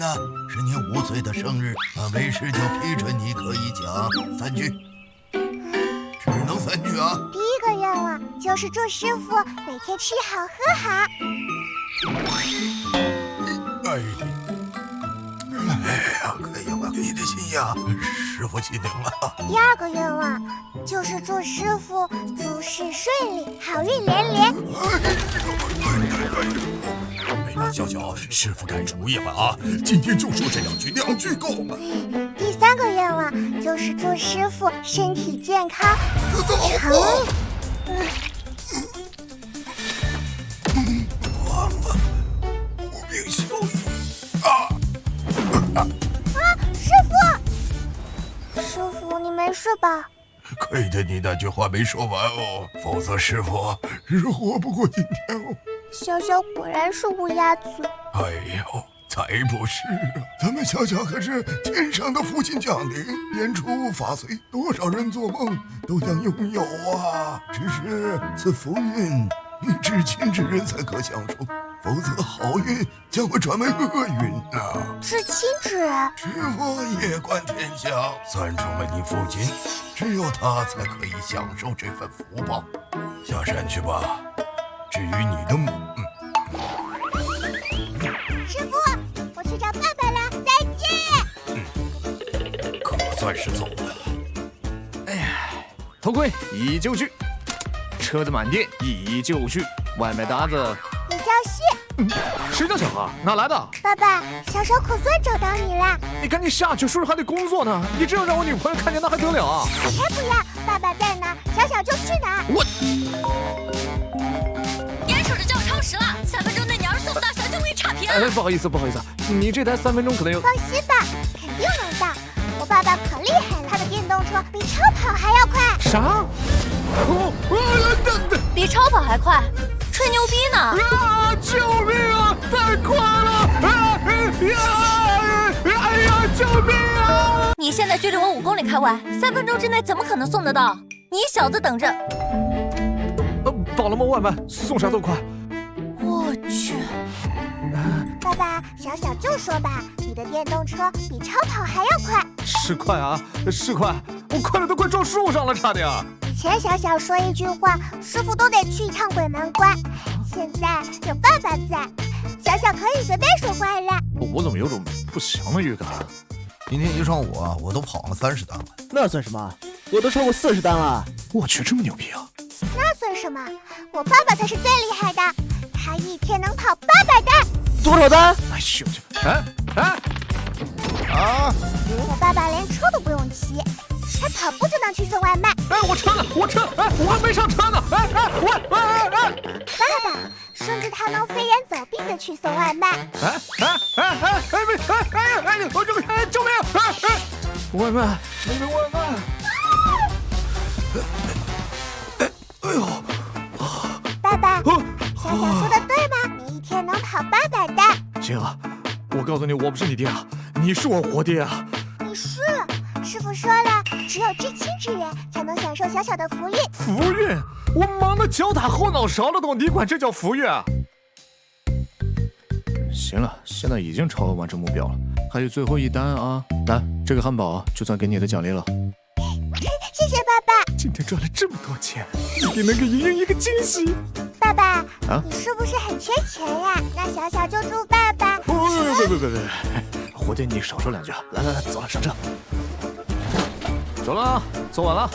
那是你5岁的生日，为师就批准你可以讲3句，只能3句啊。第一个愿望就是祝师傅每天吃好喝好。哎呀，可以了，你的心呀，师傅心领了。第二个愿望就是祝师傅诸事顺利，好运连连。哎呀，小小，师傅改主意了啊！今天就说这2句够了。第3个愿望就是祝师傅身体健康，长忘了，无病休矣师傅，你没事吧？亏得你那句话没说完哦，否则师傅是活不过今天哦。小小果然是乌鸦嘴。哎呦，才不是啊！咱们小小可是天上的父亲降临，年初法岁，多少人做梦都想拥有啊！只是此福运，你至亲之人才可享受，否则好运将会转为厄运啊！至亲之人，师傅夜观天象，算出了你父亲，只有他才可以享受这份福报。下山去吧。至于你的师傅，我去找爸爸了，再见。可算是走了。哎呀，头盔已就绪，车子满电已就绪，外卖单子你叫谢。谁叫小何？哪来的？爸爸，小小可算找到你了。你赶紧下去，叔叔还得工作呢。你这样让我女朋友看见那还得了啊？我才不要！爸爸在哪，小小就去哪。我严守着就要超时了，3分钟内你要是送不到，小心我给你差评。不好意思，你这台3分钟可能有。放心吧，肯定能到。我爸爸可厉害了，他的电动车比超跑还要快。啥？比超跑还快？吹牛逼呢！啊！救命啊！太快了！哎呀！救命啊！你现在距离我5公里开外，3分钟之内怎么可能送得到？你小子等着！到了吗？外卖送啥都快。我去！爸爸，小小就说吧，你的电动车比超跑还要快。是快啊，是快，我快的都快撞树上了，差点。以前小小说一句话，师傅都得去一趟鬼门关。现在有爸爸在，小小可以随便说话了。我怎么有种不祥的预感？今天一上午啊，我都跑了30单了。那算什么？我都超过40单了。我去，这么牛逼啊！那算什么？我爸爸才是最厉害的，他一天能跑800单。多少单？哎呦去！我爸爸连车都不用骑，他跑步就能去送外卖。我车呢？我还没上车呢！爸爸，甚至他能飞檐走壁的去送外卖。救命！外卖，那个外卖！哎呦！爸爸，小小说的对吗？你一天能跑800单。行啊，我告诉你，我不是你爹啊，你是我活爹啊！你是，师傅说了，只有至亲之人才能享受小小的福运。福运？我忙得脚打后脑勺了都，你管这叫福运啊？行了，现在已经超额完成目标了，还有最后1单啊！来，这个汉堡就算给你的奖励了。谢谢爸爸。今天赚了这么多钱，一定能给莹莹一个惊喜。爸爸，啊，你是不是很缺钱呀？那小小就祝爸爸。别，活爹你少说2句。来，走了，上车。走了啊，坐稳了。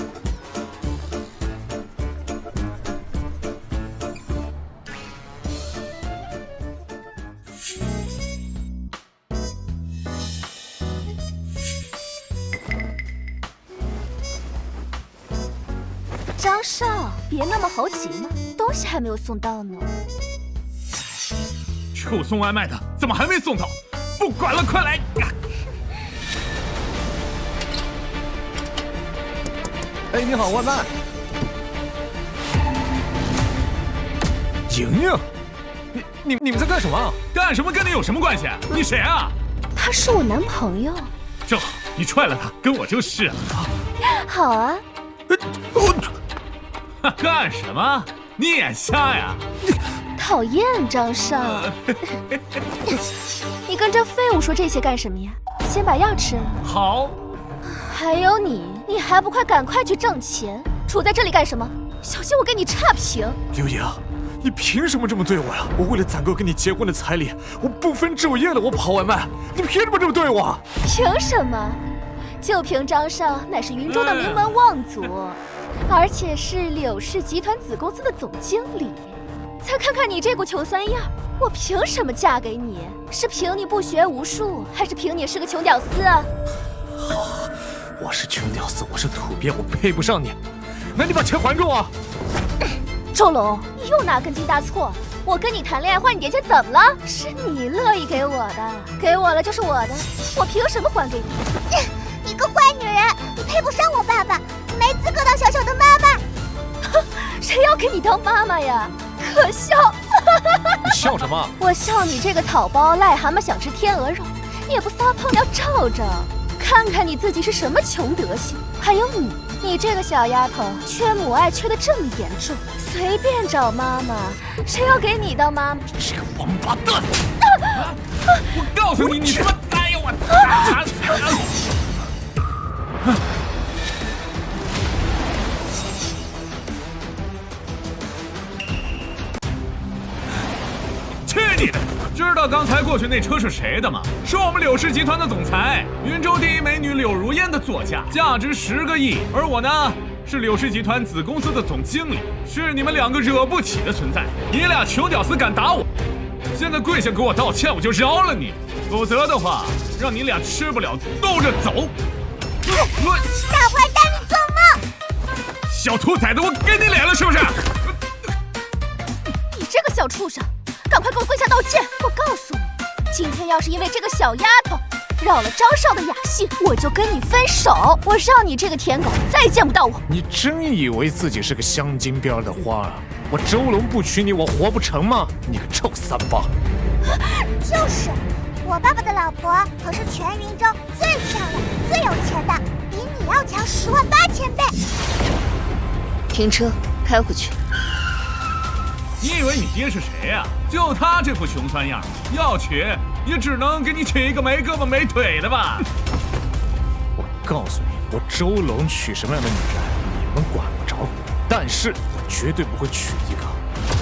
张少，别那么豪气嘛，东西还没有送到呢。臭送外卖的，怎么还没送到？不管了，快来！哎，你好，外卖。莹莹，你们在干什么？干什么跟你有什么关系？你谁啊？他是我男朋友。正好，你踹了他，跟我就是了。好啊。干什么？你眼瞎呀？讨厌张少，你你跟这废物说这些干什么呀？先把药吃了。好。还有你还不赶快去挣钱？杵在这里干什么？小心我给你差评！刘莹，你凭什么这么对我呀？我为了攒够跟你结婚的彩礼，我不分昼夜的我跑外卖，你凭什么这么对我？凭什么？就凭张少乃是云州的名门望族，而且是柳氏集团子公司的总经理。再看看你这股穷酸样，我凭什么嫁给你？是凭你不学无术，还是凭你是个穷屌丝啊？好，我是穷屌丝，我是土鳖，我配不上你。那你把钱还给我。周龙，你又哪根筋搭错？我跟你谈恋爱换你点钱怎么了？是你乐意给我的，给我了就是我的，我凭什么还给你？你个坏女人，你配不上我爸爸，你没资格当小小的妈妈。哼，谁要给你当妈妈呀？可笑！你笑什么？我笑你这个草包癞蛤蟆想吃天鹅肉，你也不撒泡尿照照，看看你自己是什么穷德行。还有你这个小丫头，缺母爱缺得这么严重，随便找妈妈，谁要给你当妈妈？这个王八蛋！我告诉你，你他妈！哎呦我！去你的！知道刚才过去那车是谁的吗？是我们柳氏集团的总裁，云州第一美女柳如烟的座驾，价值10个亿。而我呢，是柳氏集团子公司的总经理，是你们两个惹不起的存在。你俩穷屌丝敢打我，现在跪下给我道歉，我就饶了你；否则的话，让你俩吃不了兜着走。大坏蛋，你做梦！小兔崽子，我给你脸了是不是？你这个小畜生！赶快给我跪下道歉！我告诉你，今天要是因为这个小丫头扰了张少的雅兴，我就跟你分手！我让你这个舔狗再见不到我！你真以为自己是个镶金边的花啊？我周龙不娶你，我活不成吗？你个臭三八！就是，我爸爸的老婆可是全云州最漂亮、最有钱的，比你要强108000倍。停车，开回去。你以为你爹是谁呀？就他这副穷酸样，要娶也只能给你娶一个没胳膊没腿的吧。我告诉你，我周龙娶什么样的女人，你们管不着。但是我绝对不会娶一个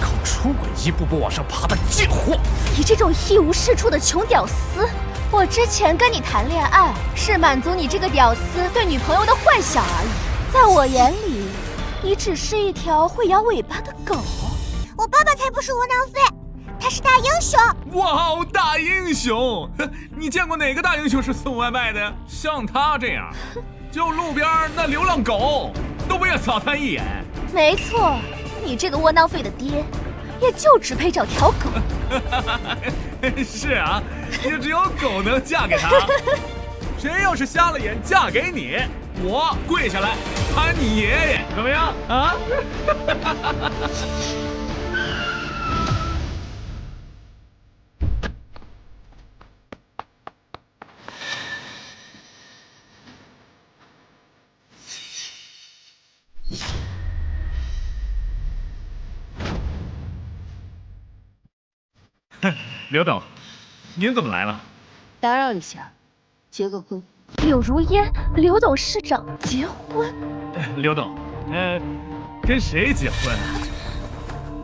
靠出轨一步步往上爬的贱货。你这种一无是处的穷屌丝，我之前跟你谈恋爱是满足你这个屌丝对女朋友的幻想而已。在我眼里，你只是一条会摇尾巴的狗。我爸爸才不是窝囊废，他是大英雄。哇哦，大英雄！你见过哪个大英雄是送外卖的？像他这样，就路边那流浪狗都不愿扫他一眼。没错，你这个窝囊废的爹，也就只配找条狗。是啊，也只有狗能嫁给他。谁要是瞎了眼嫁给你，我跪下来喊你爷爷，怎么样啊？刘董，您怎么来了？打扰一下，结个婚。柳如烟，刘董事长结婚？刘董，跟谁结婚啊？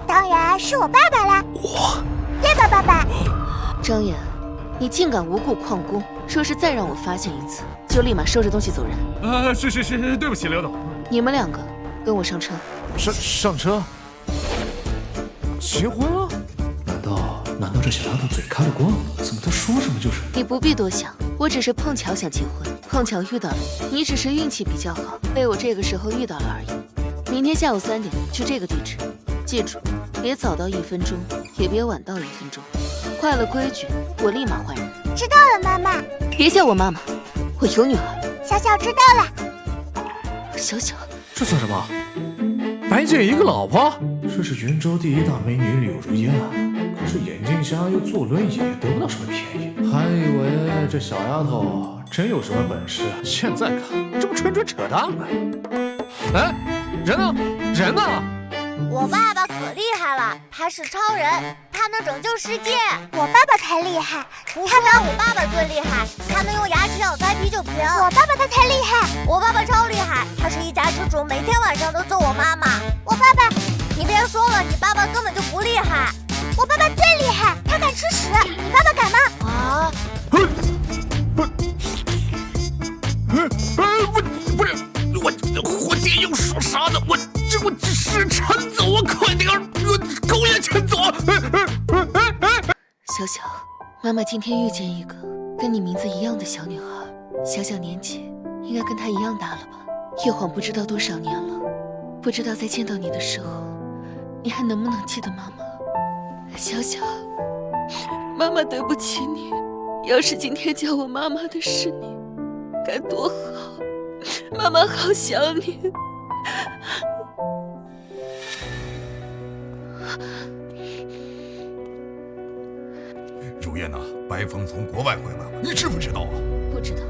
当然是我爸爸啦。我，对吧，爸爸？张岩，你竟敢无故旷工，若是再让我发现一次，就立马收拾东西走人。是，对不起，刘董。你们两个跟我上车。上车？结婚了？难道这小丫头嘴开了光？怎么她说什么就是？你不必多想，我只是碰巧想结婚，碰巧遇到了你，你只是运气比较好，被我这个时候遇到了而已。明天下午3点去这个地址，记住，别早到1分钟，也别晚到1分钟，坏了规矩，我立马换人。知道了，妈妈。别叫我妈妈，我有女儿。小小知道了。小小，这算什么？白捡一个老婆？这是云州第一大美女柳如烟啊！可是眼镜瞎又坐轮椅，得不到什么便宜。还以为这小丫头真有什么本事，现在看这不纯扯淡吗？哎，人呢？我爸爸可厉害了，他是超人，他能拯救世界。我爸爸才厉害，他能……我爸爸最厉害，他能用牙齿咬开啤酒瓶。我爸爸他才厉害，我爸爸超厉害，他是一家之主，每天晚上都揍我妈妈。我爸爸，你别说了，你爸爸根本就不厉害。我爸爸最厉害，他敢吃屎，你爸爸敢吗？啊！我爹又说啥呢？我是陈总，我快点儿，狗眼陈总。小小，妈妈今天遇见一个跟你名字一样的小女孩，小小年纪，应该跟她一样大了吧？一晃不知道多少年了，不知道在见到你的时候，你还能不能记得妈妈？小小，妈妈对不起你。要是今天叫我妈妈的是你，该多好！妈妈好想你。如烟呐，白风从国外回来了，你知不知道啊？不知道，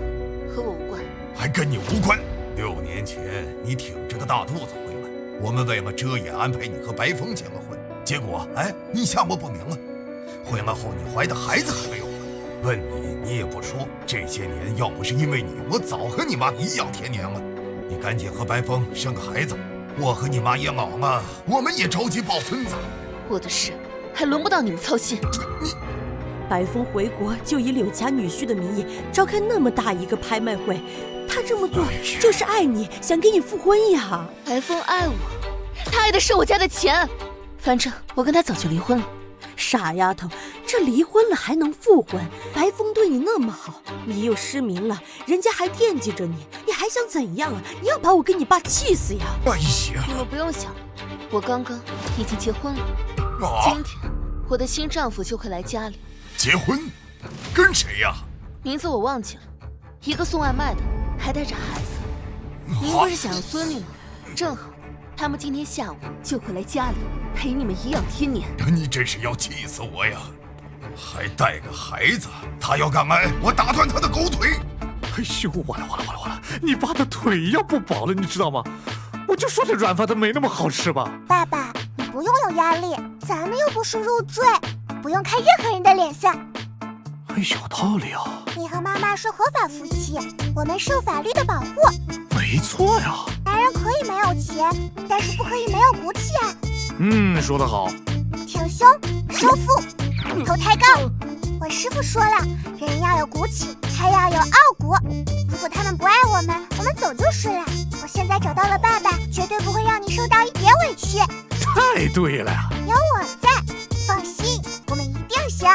和我无关。还跟你无关。6年前你挺着个大肚子回来，我们为了遮掩安排你和白风结了婚，结果你下落不明了。回来后你怀的孩子还没有呢，问你也不说。这些年要不是因为你，我早和你妈一样天年了。你赶紧和白风生个孩子，我和你妈也老了，我们也着急抱孙子。我的事还轮不到你们操心。白风回国就以柳家女婿的名义召开那么大一个拍卖会，他这么做就是爱你，想给你复婚呀。白风爱我，他爱的是我家的钱。反正我跟他早就离婚了。傻丫头，这离婚了还能复婚？白风对你那么好，你又失明了，人家还惦记着你，你还想怎样啊？你要把我跟你爸气死呀！哎呀，你们不用想了，我刚刚已经结婚了。今天我的新丈夫就会来家里。结婚？跟谁呀？名字我忘记了，一个送外卖的，还带着孩子。您不是想要孙女吗？正好，他们今天下午就会来家里陪你们颐养天年。你真是要气死我呀！还带个孩子，他要敢来，我打断他的狗腿！哎呦，完了！你爸的腿要不保了，你知道吗？我就说这软饭它没那么好吃吧。爸爸，你不用有压力，咱们又不是入赘，不用看任何人的脸色。有道理啊。你和妈妈是合法夫妻，我们受法律的保护。没错呀。男人可以没有钱，但是不可以没有骨气啊。说得好。挺胸，收腹，头抬高。我师傅说了，人要有骨气，还要有傲骨。如果他们不爱我们走就是了。我现在找到了爸爸，绝对不会让你受到一点委屈。太对了呀！有我在，放心，我们一定行。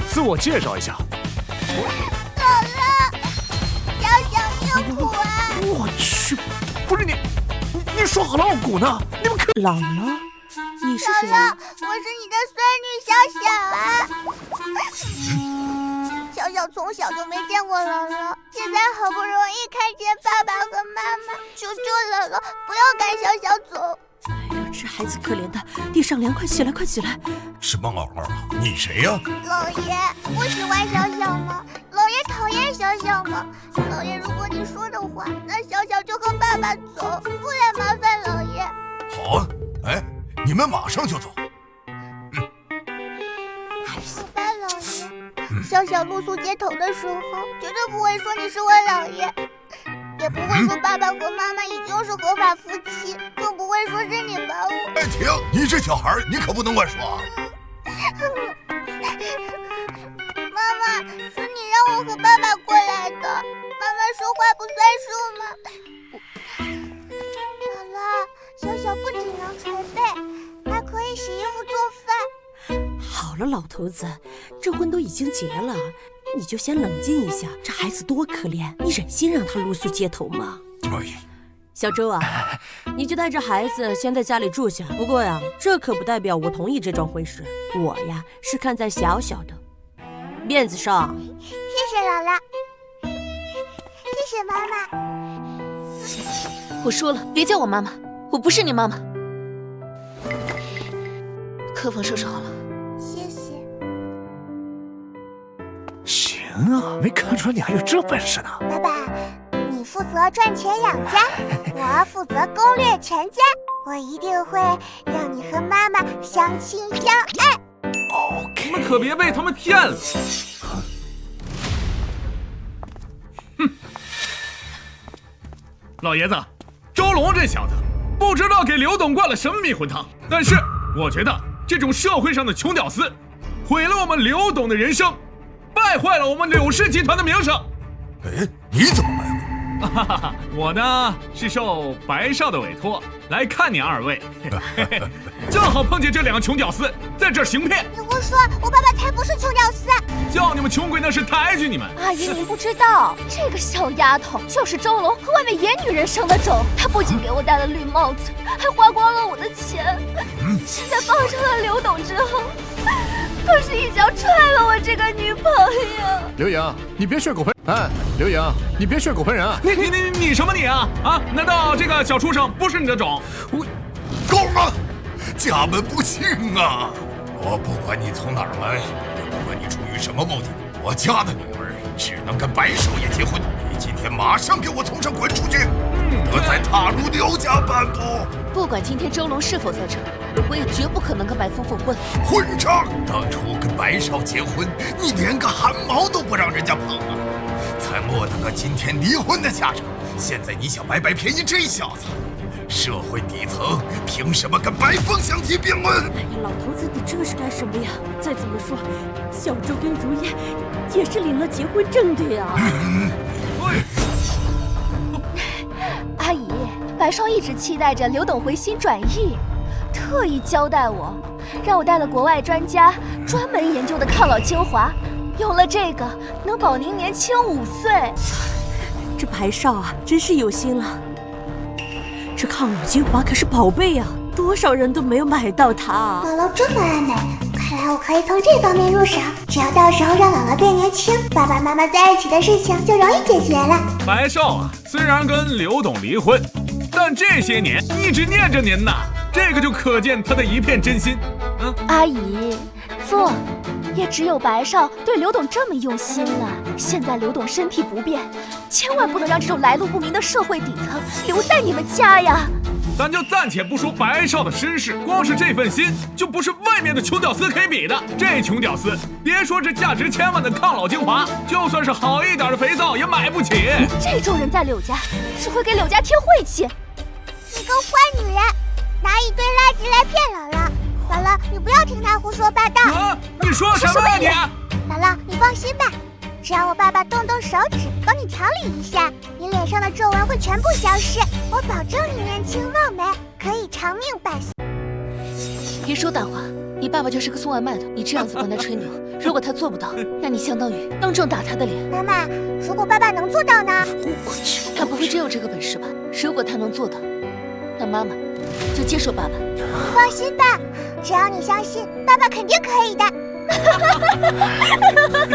自我介绍一下，姥姥，小辛苦啊！我去，不是你说好了傲骨呢？你们可姥姥，你是谁？姥姥，我是你的孙女小小啊。小小从小就没见过姥姥，现在好不容易看见爸爸和妈妈，求求姥姥不要赶小小走。哎呀，这孩子可怜的，地上凉，快起来，快起来！什么姥姥啊？你谁呀？老爷，我喜欢小小吗？老爷讨厌小小吗？老爷，如果你说的话，那小小就和爸爸走，不来麻烦老爷。好啊，你们马上就走。好吧，老爷。小小露宿街头的时候，绝对不会说你是我老爷，也不会说爸爸和妈妈已经是合法夫妻，更不会说是你把我……停！你这小孩，你可不能乱说啊！妈妈，是你让我和爸爸过来的。妈妈说话不算数吗？姥姥，小小不仅能捶背，还可以洗衣服做饭。好了，老头子，这婚都已经结了，你就先冷静一下。这孩子多可怜，你忍心让他露宿街头吗？小周啊，你就带着孩子先在家里住下。不过呀，这可不代表我同意这桩婚事。我呀是看在小小的面子上。谢谢姥姥，谢谢妈妈。我说了，别叫我妈妈，我不是你妈妈。客房收拾好了。谢谢。行啊，没看出来你还有这本事呢。爸爸，你负责赚钱养家，我负责攻略全家。我一定会让你和妈妈相亲相爱。你们可别被他们骗了。哼，老爷子，周龙这小子不知道给刘董灌了什么迷魂汤，但是我觉得这种社会上的穷屌丝毁了我们刘董的人生，败坏了我们柳氏集团的名声。哎，你怎么来了？哈哈哈，我呢是受白少的委托来看你二位，正好碰见这两个穷屌丝在这儿行骗。你胡说，我爸爸才不是穷屌丝。叫你们穷鬼那是抬举你们。阿姨，您不知道，这个小丫头就是周龙和外面野女人生的种。她不仅给我戴了绿帽子，还花光了我的钱。现在傍上了刘董之后，更是一脚踹了我这个女朋友。刘颖，你别血口喷！哎，刘颖，你别血口喷人啊！你什么你啊？啊？难道这个小畜生不是你的种？我够了，家门不幸啊！我不管你从哪儿来，也不管你出于什么目的，我家的女儿只能跟白少爷结婚。你今天马上给我从这滚出去，不得再踏入刘家半步。不管今天周龙是否在这儿，我也绝不可能跟白夫妇混。混账！当初跟白少结婚，你连个汗毛都不让人家碰啊，才落得个今天离婚的下场。现在你想白白便宜这小子，社会底层凭什么跟白凤相提并论？哎呀，老头子，你这是干什么呀？再怎么说，小周跟如烟也是领了结婚证的呀。阿姨，白少一直期待着刘董回心转意，特意交代我，让我带了国外专家专门研究的抗老精华，有了这个能保您年轻5岁。这白少啊，真是有心了。这抗老精华可是宝贝啊，多少人都没有买到它。姥姥这么爱美，看来我可以从这方面入手。只要到时候让姥姥变年轻，爸爸妈妈在一起的事情就容易解决了。白少啊，虽然跟刘董离婚，但这些年一直念着您呐，这个就可见他的一片真心。阿姨，坐。也只有白少对刘董这么用心了。现在刘董身体不便，千万不能让这种来路不明的社会底层留在你们家呀。咱就暂且不说白少的身世，光是这份心就不是外面的穷屌丝可以比的。这穷屌丝，别说这价值千万的抗老精华，就算是好一点的肥皂也买不起。这种人在柳家只会给柳家添晦气。你个坏女人，拿一堆垃圾来骗姥姥。姥姥，你不要听他胡说八道。你说什么你？姥姥，你放心吧，只要我爸爸动动手指，帮你调理一下，你脸上的皱纹会全部消失。我保证你年轻貌美，可以长命百岁。别说大话，你爸爸就是个送外卖的，你这样子帮他吹牛，如果他做不到，那你相当于当众打他的脸。妈妈，如果爸爸能做到呢？他不会真有这个本事吧？如果他能做到，那妈妈就接受爸爸。你放心吧，只要你相信，爸爸肯定可以的。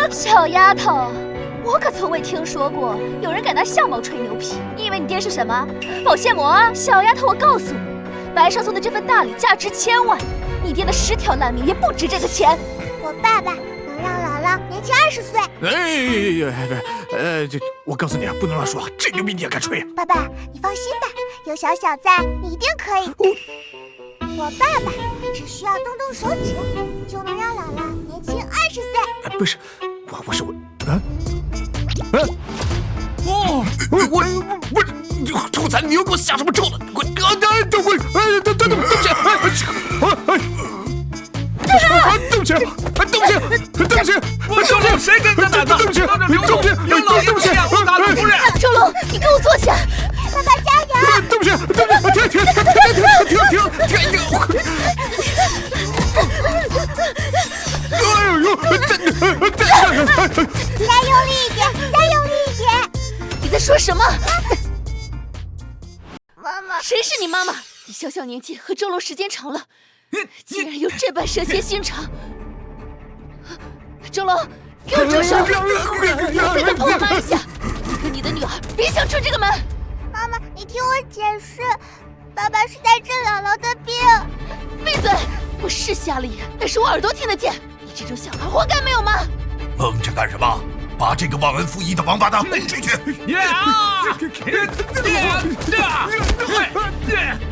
小丫头，我可从未听说过有人敢拿相貌吹牛皮。你以为你爹是什么保鲜膜啊？小丫头，我告诉你，白少送的这份大礼价值1000万，你爹的10条烂命也不值这个钱。我爸爸能让姥姥年轻20岁。这我告诉你啊，不能乱说，这牛逼你也敢吹？爸爸，你放心吧，有小小在，你一定可以。我爸爸只需要动动手指，就能让姥姥年轻20岁。不是，我是兔崽子，你又给我下什么咒了？滚！对不起，对不起，对不起，我周龙谁跟你的胆子？对不起，有老爷不养活大陆夫人。周龙，你给我坐下。爸爸加油！对不起，停！哎呦！再用力一点，再用力一点！你在说什么？妈妈，谁是你妈妈？你小小年纪和周龙时间长了，竟然有这般蛇蝎心肠！周龙，给我住手！再敢碰我妈一下，你和你的女儿别想出这个门！妈妈，你听我解释，爸爸是在治姥姥的病。闭嘴！我是瞎了眼，但是我耳朵听得见。你这种小孩活该没有妈！愣着干什么？把这个忘恩负义的王八蛋轰出去！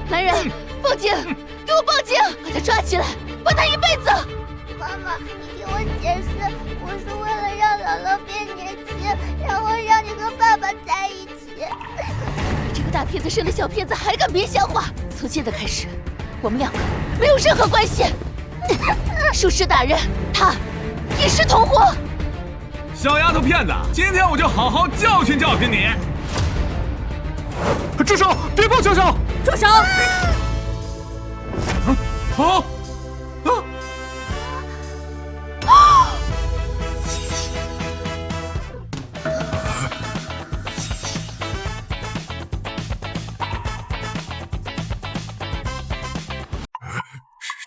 来人，报警！给我报警！把他抓起来，关他一辈子！妈妈，你听我解释，我是为了让姥姥变年轻，然后让你和爸爸在一起。这个大骗子生的小骗子还敢编瞎话！从现在开始，我们两个没有任何关系。术士大人，他也是同伙。小丫头片子，今天我就好好教训教训你！住手！别碰小小！住手！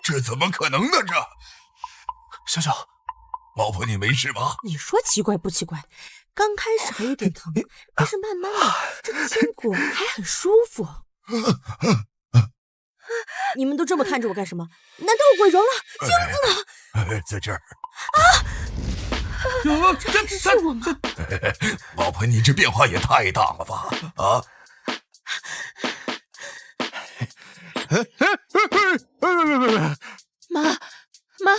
这怎么可能呢？小小，老婆，你没事吧？你说奇怪不奇怪？刚开始还有点疼，但是慢慢的，这个筋骨还很舒服。你们都这么看着我干什么？难道我毁容了？镜子呢？在这儿。这是我吗？老婆，你这变化也太大了吧？啊！妈，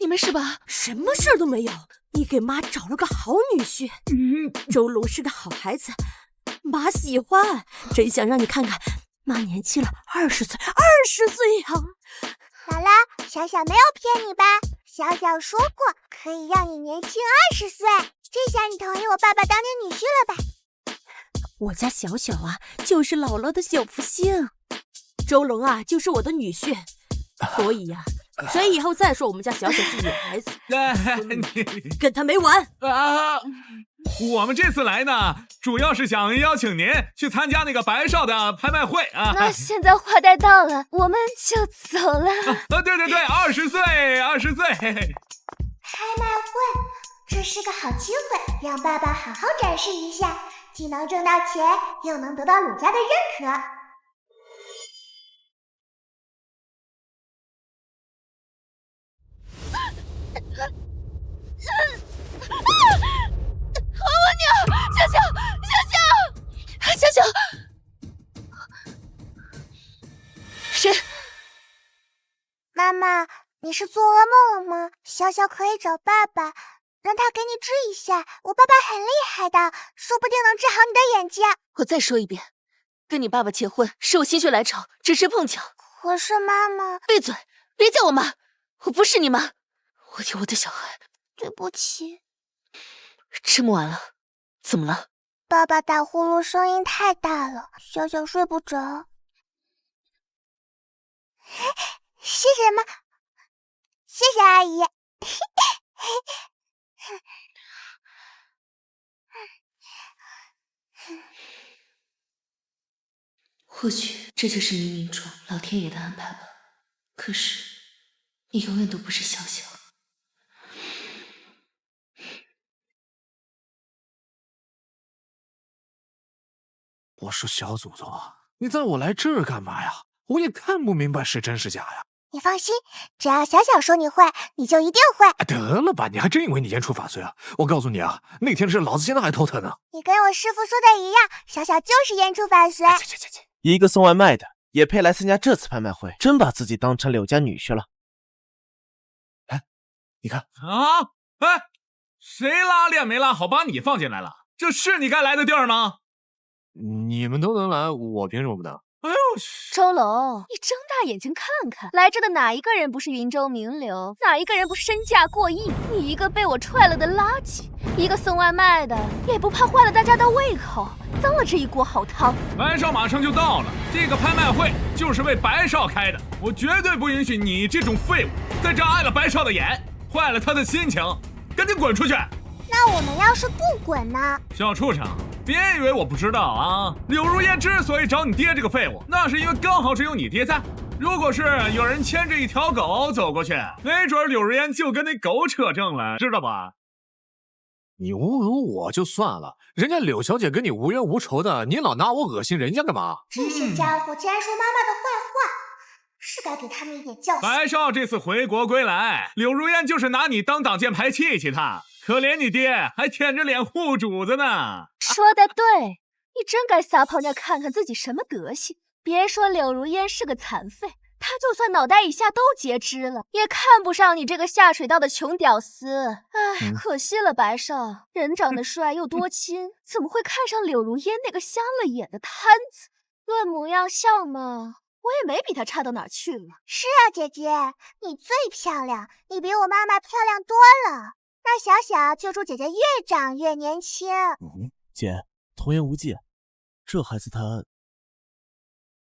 你没事吧？什么事儿都没有。你给妈找了个好女婿。周龙是个好孩子，妈喜欢。真想让你看看，妈年轻了20岁，20岁呀！姥姥，小小没有骗你吧？小小说过可以让你年轻20岁。这下你同意我爸爸当你女婿了吧？我家小小啊，就是姥姥的小福星。周龙啊，就是我的女婿。所以呀，谁以后再说我们家小小是女孩子，跟他没完啊！我们这次来呢，主要是想邀请您去参加那个白少的拍卖会啊。那现在话带到了，我们就走了。对，20岁。拍卖会，这是个好机会，让爸爸好好展示一下，既能挣到钱，又能得到鲁家的认可。好我娘！小小，谁？妈妈，你是做噩梦了吗？小小可以找爸爸，让他给你治一下。我爸爸很厉害的，说不定能治好你的眼睛。我再说一遍，跟你爸爸结婚是我心血来潮，只是碰巧。可是妈妈……闭嘴！别叫我妈，我不是你妈，我有我的小孩。对不起。吃不完了，怎么了？爸爸打呼噜声音太大了，小小睡不着。是什么？谢谢阿姨。或许这就是冥冥中老天爷的安排吧。可是，你永远都不是小小。我说小祖宗，你带我来这儿干嘛呀？我也看不明白是真是假呀。你放心，只要小小说你会，你就一定会。得了吧，你还真以为你言出法随啊？我告诉你啊，那天是老子现在还头疼呢。你跟我师父说的一样，小小就是言出法随。一个送外卖的也配来参加这次拍卖会，真把自己当成柳家女婿了。哎，你看啊，哎，谁拉链没拉好，把你放进来了？这是你该来的地儿吗？你们都能来，我凭什么不能？哎呦，周龙，你睁大眼睛看看，来这的哪一个人不是云州名流？哪一个人不是身价过亿？你一个被我踹了的垃圾，一个送外卖的，也不怕坏了大家的胃口，脏了这一锅好汤。白少马上就到了，这个拍卖会就是为白少开的，我绝对不允许你这种废物在这碍了白少的眼，坏了他的心情，赶紧滚出去！那我们要是不滚呢？小畜生，别以为我不知道啊！柳如烟之所以找你爹这个废物，那是因为刚好只有你爹在。如果是有人牵着一条狗走过去，没准柳如烟就跟那狗扯正了，知道吧？你侮辱我就算了，人家柳小姐跟你无冤无仇的，你老拿我恶心人家干嘛？这些家伙竟然说妈妈的坏话，是该给他们一点教训。白少这次回国归来，柳如烟就是拿你当挡箭牌气气他，可怜你爹还舔着脸护主子呢。说得对，你真该撒泡尿看看自己什么德行。别说柳如烟是个残废，她就算脑袋以下都截肢了，也看不上你这个下水道的穷屌丝。唉，可惜了白少，人长得帅又多亲，怎么会看上柳如烟那个瞎了眼的摊子？论模样相嘛，我也没比她差到哪儿去了。是啊，姐姐，你最漂亮，你比我妈妈漂亮多了。那小小就祝姐姐越长越年轻。姐，童言无忌，这孩子他……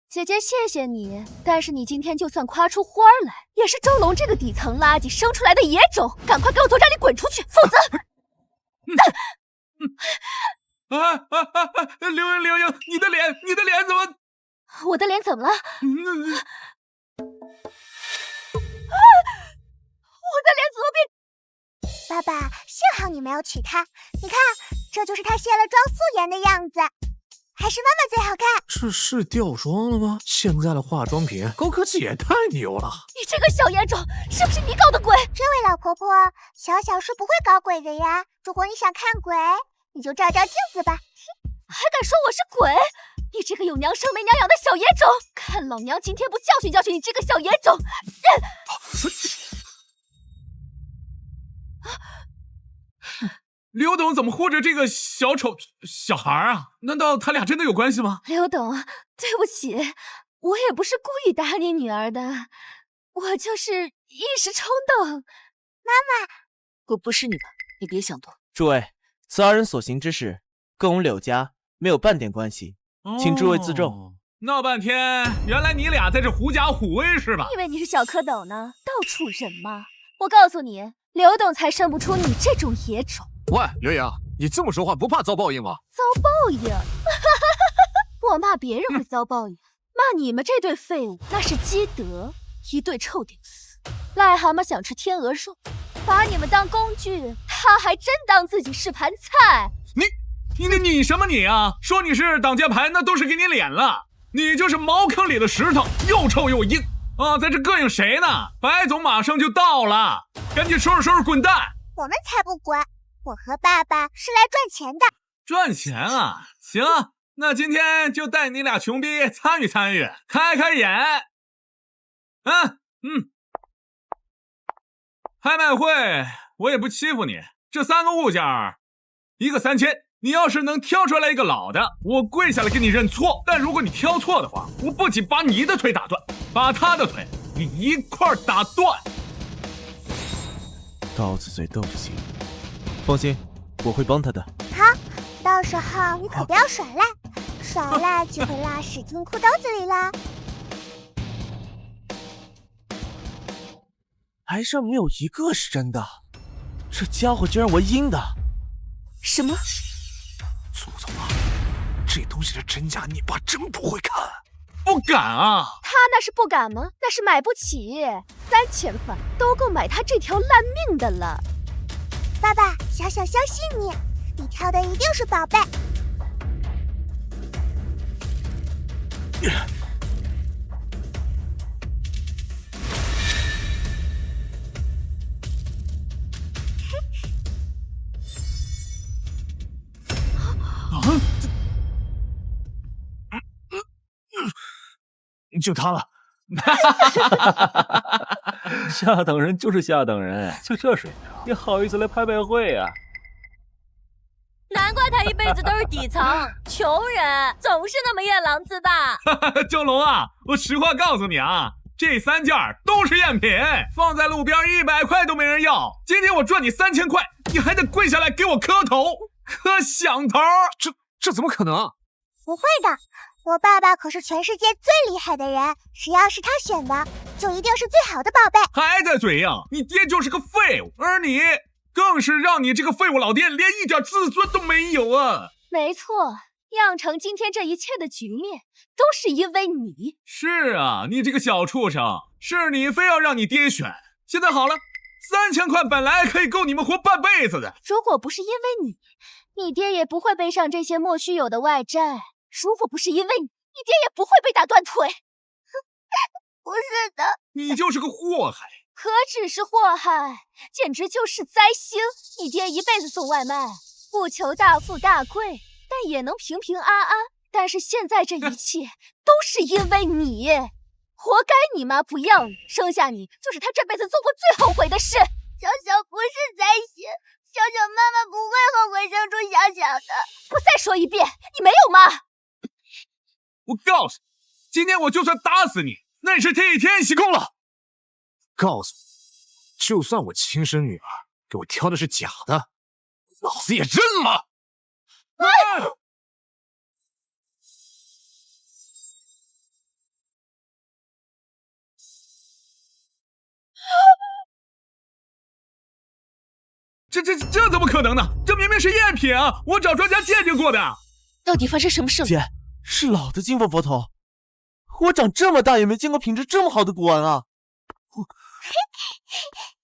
姐姐谢谢你，但是你今天就算夸出花来，也是周龙这个底层垃圾生出来的野种，赶快给我从这里滚出去，否则……刘英，你的脸怎么？我的脸怎么了？我的脸怎么变？爸爸，幸好你没有娶她，你看，这就是她卸了妆素颜的样子。还是妈妈最好看。这是掉妆了吗？现在的化妆品高科技也太牛了！你这个小野种，是不是你搞的鬼？这位老婆婆，小小是不会搞鬼的呀。如果你想看鬼，你就照照镜子吧。还敢说我是鬼？你这个有娘生没娘养的小野种！看老娘今天不教训教训你这个小野种！刘董怎么护着这个小孩啊？难道他俩真的有关系吗？刘董，对不起，我也不是故意打你女儿的，我就是一时冲动。妈妈，我不是你的，你别想多。诸位，此二人所行之事，跟我们柳家没有半点关系，请诸位自重。闹半天，原来你俩在这狐假虎威是吧？你以为你是小蝌蚪呢？到处忍吗？我告诉你，刘董才生不出你这种野种。喂，刘洋，你这么说话不怕遭报应吗？遭报应？我骂别人会遭报应，骂你们这对废物那是积德，一对臭屌丝。癞蛤蟆想吃天鹅肉，把你们当工具，他还真当自己是盘菜。你什么你啊？说你是挡箭牌，那都是给你脸了。你就是茅坑里的石头，又臭又硬啊！在这膈应谁呢？白总马上就到了，赶紧收拾滚蛋！我们才不滚！我和爸爸是来赚钱的。赚钱啊？行，那今天就带你俩穷逼参与参与，开眼。拍卖会我也不欺负你，这3个物件一个3000，你要是能挑出来一个老的，我跪下来给你认错。但如果你挑错的话，我不仅把你的腿打断，把他的腿也一块打断。刀子嘴豆腐心，放心，我会帮他的。好，到时候你可不要耍赖，耍赖就会拉屎进裤兜子里了。还剩没有一个是真的，这家伙竟让我阴的。什么？祖宗啊，这东西的真假你爸真不会看。不敢啊！他那是不敢吗？那是买不起，3000块都够买他这条烂命的了。爸爸，小小相信你，你挑的一定是宝贝。就他了。下等人就是下等人，就这水平，也好意思来拍卖会啊？难怪他一辈子都是底层穷人，总是那么夜郎自大。周龙啊，我实话告诉你啊，这3件都是赝品，放在路边100块都没人要。今天我赚你3000块，你还得跪下来给我磕头，磕响头。这怎么可能？不会的，我爸爸可是全世界最厉害的人，只要是他选的，就一定是最好的宝贝。还在嘴硬，你爹就是个废物，而你更是让你这个废物老爹连一点自尊都没有啊！没错，酿成今天这一切的局面，都是因为你。是啊，你这个小畜生，是你非要让你爹选。现在好了，3000块本来可以够你们活半辈子的。如果不是因为你爹也不会背上这些莫须有的外债。如果不是因为你爹也不会被打断腿。不是的，你就是个祸害。何止是祸害，简直就是灾星！你爹一辈子送外卖，不求大富大贵，但也能平平安安。但是现在这一切都是因为你，活该你妈不要你，生下你就是她这辈子做过最后悔的事。小小不是灾星，小小妈妈不会后悔生出小小的。我再说一遍，你没有妈。我告诉你，今天我就算打死你，那也是替天行够了！告诉你，就算我亲生女儿给我挑的是假的，老子也认了。这怎么可能呢？这明明是赝品啊！我找专家鉴定过的。到底发生什么事了？姐，是老的金佛佛头。我长这么大也没见过品质这么好的古玩啊！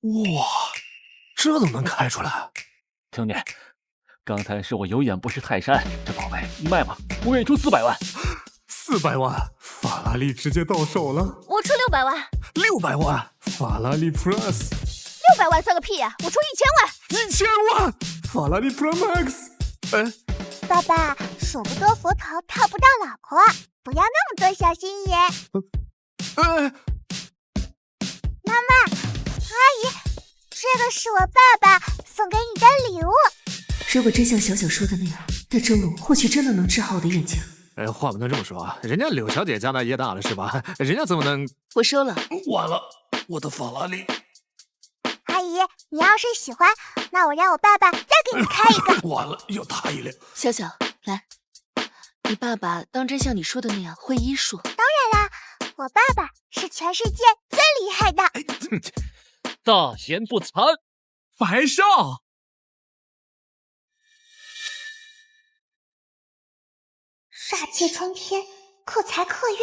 哇，这都能开出来！兄弟，刚才是我有眼不识泰山，这宝贝你卖吧，我给你出400万。400万，法拉利直接到手了。我出600万。600万，法拉利 Plus。600万算个屁呀！我出1000万。1000万，法拉利 Pro Max。爸爸，舍不得佛头讨不到老婆，不要那么多小心眼。妈妈，阿姨，这个是我爸爸送给你的礼物。如果真像小小说的那样，那蒸笼或许真的能治好我的眼睛。话不能这么说，人家柳小姐家大业大了是吧？人家怎么能……我收了。完了，我的法拉利。阿姨，你要是喜欢，那我让我爸爸再给你开一个。完了，又他一辆。小小，来，你爸爸当真像你说的那样会医术？当然啦，我爸爸是全世界最厉害的。大言不惭，白少。煞气冲天，克财克运。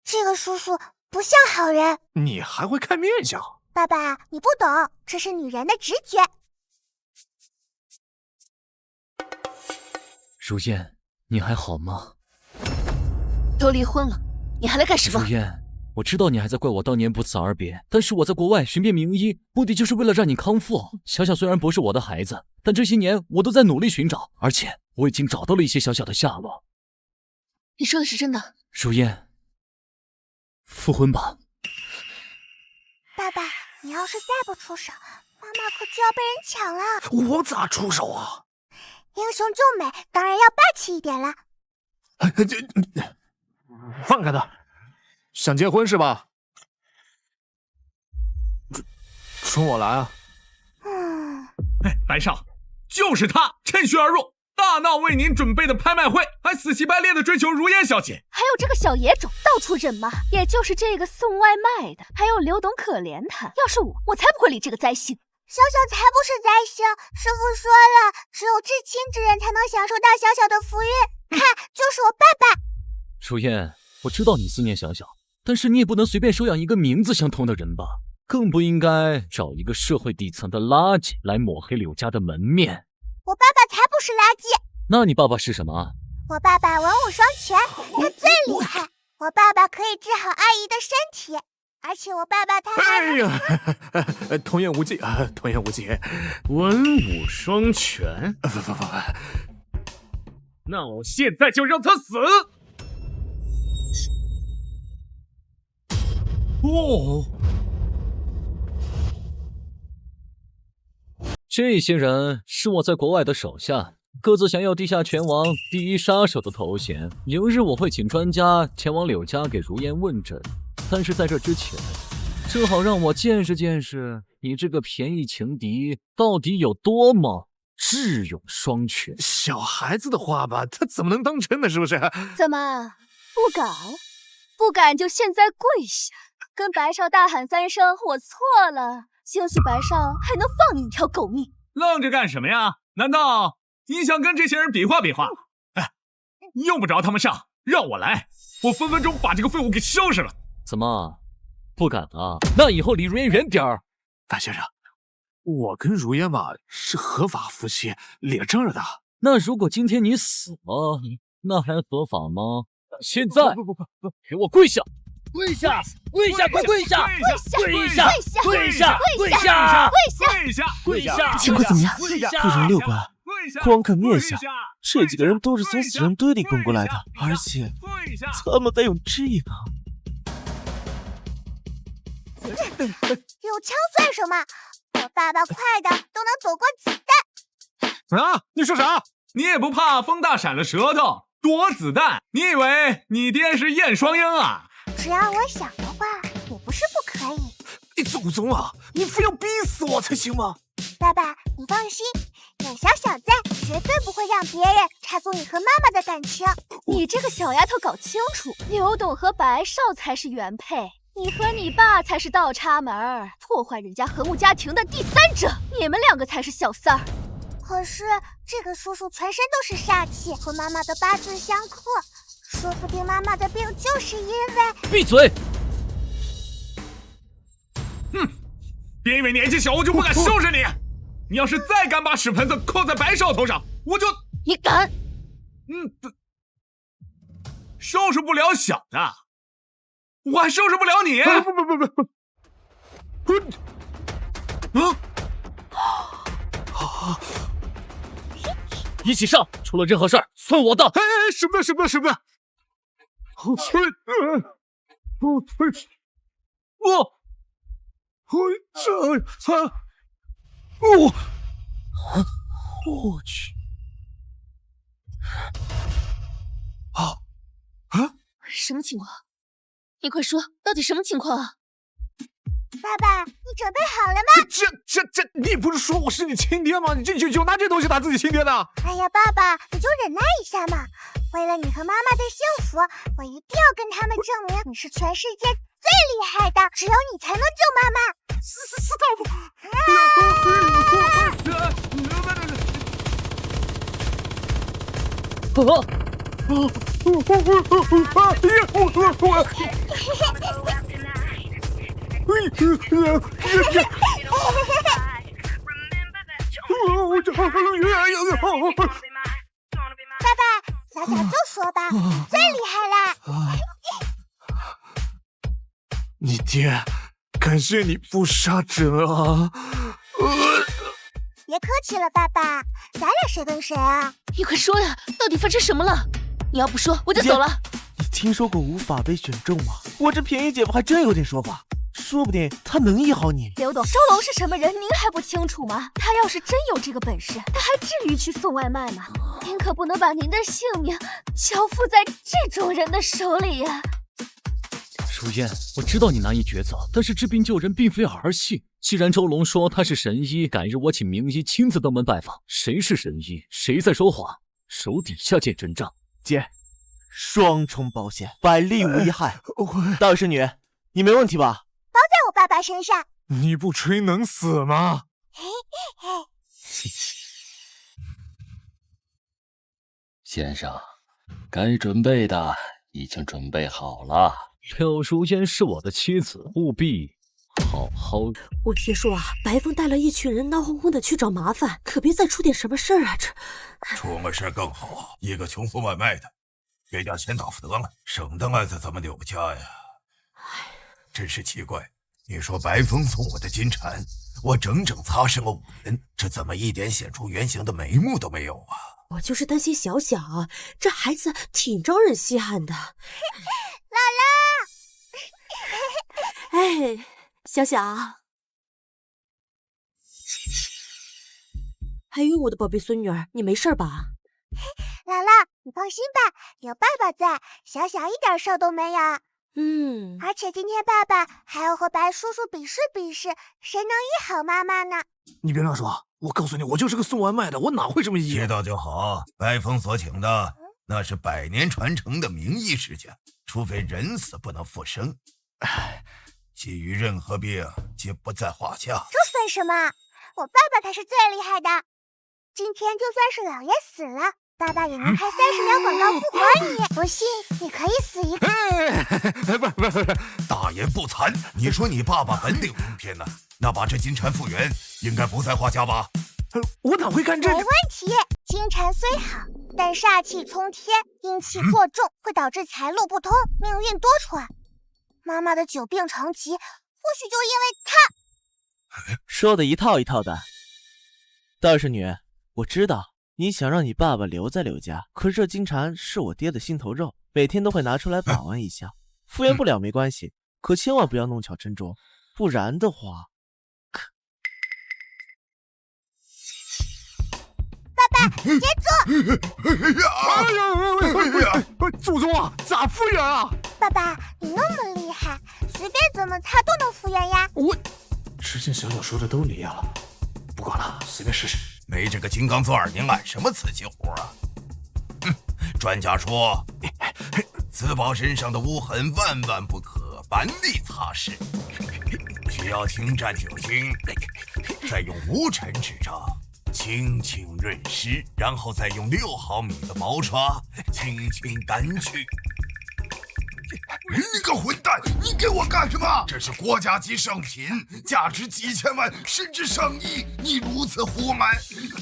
这个叔叔不像好人。你还会看面相？爸爸，你不懂，这是女人的直觉。如烟，你还好吗？都离婚了，你还来干什么？如烟，我知道你还在怪我当年不辞而别，但是我在国外寻遍名医，目的就是为了让你康复。小小虽然不是我的孩子，但这些年我都在努力寻找，而且我已经找到了一些小小的下落。你说的是真的？如烟，复婚吧。爸爸，你要是再不出手，妈妈可就要被人抢了。我咋出手啊？英雄救美，当然要霸气一点了。放开他！想结婚是吧？冲我来啊！白少，就是他趁虚而入，大闹为您准备的拍卖会，还死乞白赖的追求如烟小姐。还有这个小野种到处忍骂，也就是这个送外卖的，还有刘董可怜他。要是我才不会理这个灾星。小小才不是灾星，师傅说了，只有至亲之人才能享受到小小的福运。看，就是我爸爸。如烟，我知道你思念小小，但是你也不能随便收养一个名字相同的人吧？更不应该找一个社会底层的垃圾来抹黑柳家的门面。我爸爸才不是垃圾。那你爸爸是什么？我爸爸文武双全，他最厉害。我爸爸可以治好阿姨的身体，而且我爸爸他还……哎呀，童言无忌啊，童言无忌。文武双全？不，那我现在就让他死！哦，这些人是我在国外的手下，各自享有地下拳王第一杀手的头衔。有日我会请专家前往柳家给如烟问诊，但是在这之前，正好让我见识见识你这个便宜情敌到底有多么智勇双全。小孩子的话吧，他怎么能当真呢？是不是？怎么不敢？不敢就现在跪下，跟白少大喊3声我错了，兴许白少还能放你一条狗命。愣着干什么呀？难道你想跟这些人比划比划？用不着他们上，让我来，我分分钟把这个废物给收拾了。怎么不敢啊？那以后离如烟远点儿。白先生，我跟如烟嘛是合法夫妻，领证的。那如果今天你死了，那还合法吗？现在给我跪下！跪下！跪下！快跪下！跪下！跪下！跪下！跪下！情况怎么样？不容六观，光看面相，这几个人都是从死人堆里滚过来的，而且他们在用指引啊！有枪算什么？我爸爸快的都能躲过子弹。啊！你说啥？你也不怕风大闪了舌头，躲子弹？你以为你爹是燕双鹰啊？只要我想的话，我不是不可以。你祖宗啊！你非要逼死我才行吗？爸爸，你放心，有小小在，绝对不会让别人插足你和妈妈的感情。你这个小丫头，搞清楚，刘董和白少才是原配，你和你爸才是倒插门，破坏人家和睦家庭的第三者。你们两个才是小三儿。可是这个叔叔全身都是煞气，和妈妈的八字相克，说不定妈妈的病就是因为……闭嘴！哼，别以为年纪小我就不敢收拾你。你要是再敢把屎盆子扣在白少头上，我就……你敢？收拾不了小的，我还收拾不了你。一起上，出了任何事儿算我的。什么？我去！什么情况？你快说，到底什么情况啊？爸爸，你准备好了吗？你不是说我是你亲爹吗？你就拿这东西打自己亲爹的？哎呀，爸爸，你就忍耐一下嘛。为了你和妈妈的幸福，我一定要跟他们证明你是全世界最厉害的，只有你才能救妈妈。斯塔夫！爸爸，小小就说吧，最厉害啦！你爹，感谢你不杀朕啊！别客气了，爸爸，咱俩谁跟谁啊？你快说呀，到底发生什么了？你要不说，我就走了。你听说过无法被选中吗？我这便宜姐夫还真有点说法，说不定他能医好你。刘董，周龙是什么人，您还不清楚吗？他要是真有这个本事，他还至于去送外卖吗？您可不能把您的性命交付在这种人的手里呀！如烟，我知道你难以抉择，但是治病救人并非儿戏。既然周龙说他是神医，改日我请名医亲自登门拜访。谁是神医，谁在说谎，手底下见真章。姐，双重保险，百利无一害。大儿侍女，你没问题吧？包在我爸爸身上。你不吹能死吗？先生，该准备的已经准备好了。柳如烟是我的妻子，务必好好。我听说啊，白风带了一群人闹哄哄的去找麻烦，可别再出点什么事儿啊！出个事更好，一个穷送外卖的，别家先打发得了，省得赖在咱们柳家呀。真是奇怪，你说白风送我的金蝉，我整整擦拭了5年，这怎么一点显出原形的眉目都没有啊？我就是担心小小，这孩子挺招人稀罕的。姥姥，哎，小小，还有我的宝贝孙女儿，你没事吧？姥姥，你放心吧，有爸爸在，小小一点事都没有。而且今天爸爸还要和白叔叔比试比试，谁能医好妈妈呢？你别乱说，我告诉你，我就是个送外卖的，我哪会这么医？知道就好。白风所请的那是100年传承的名医世家，除非人死不能复生，其余任何病皆不在话下。这算什么？我爸爸才是最厉害的。今天就算是老爷死了，爸爸也能拍30秒广告复活你。不信，你可以死一个。不，大言不惭！你说你爸爸本领通天呢，那把这金蝉复原应该不在话下吧？我哪会干这个？没问题。金蝉虽好，但煞气冲天，阴气过重，会导致财路不通，命运多舛。妈妈的久病成疾，或许就因为她。说的一套一套的。倒是女，我知道你想让你爸爸留在柳家，可是这金蝉是我爹的心头肉，每天都会拿出来把玩一下。复原不了没关系，可千万不要弄巧成拙，不然的话。爸爸，接住！哎呀！祖宗啊，咋复原啊？爸爸，你那么厉害，随便怎么他都能复原呀！之前小小说的都离了，不管了，随便试试。没这个金刚钻，你揽什么瓷器活啊？专家说，此宝身上的污痕万万不可板力擦拭，需要轻蘸酒精，再用无尘纸张轻轻润湿，然后再用6毫米的毛刷轻轻掸去。你个混蛋，你给我干什么？这是国家级圣品，价值几千万甚至上亿，你如此胡蛮，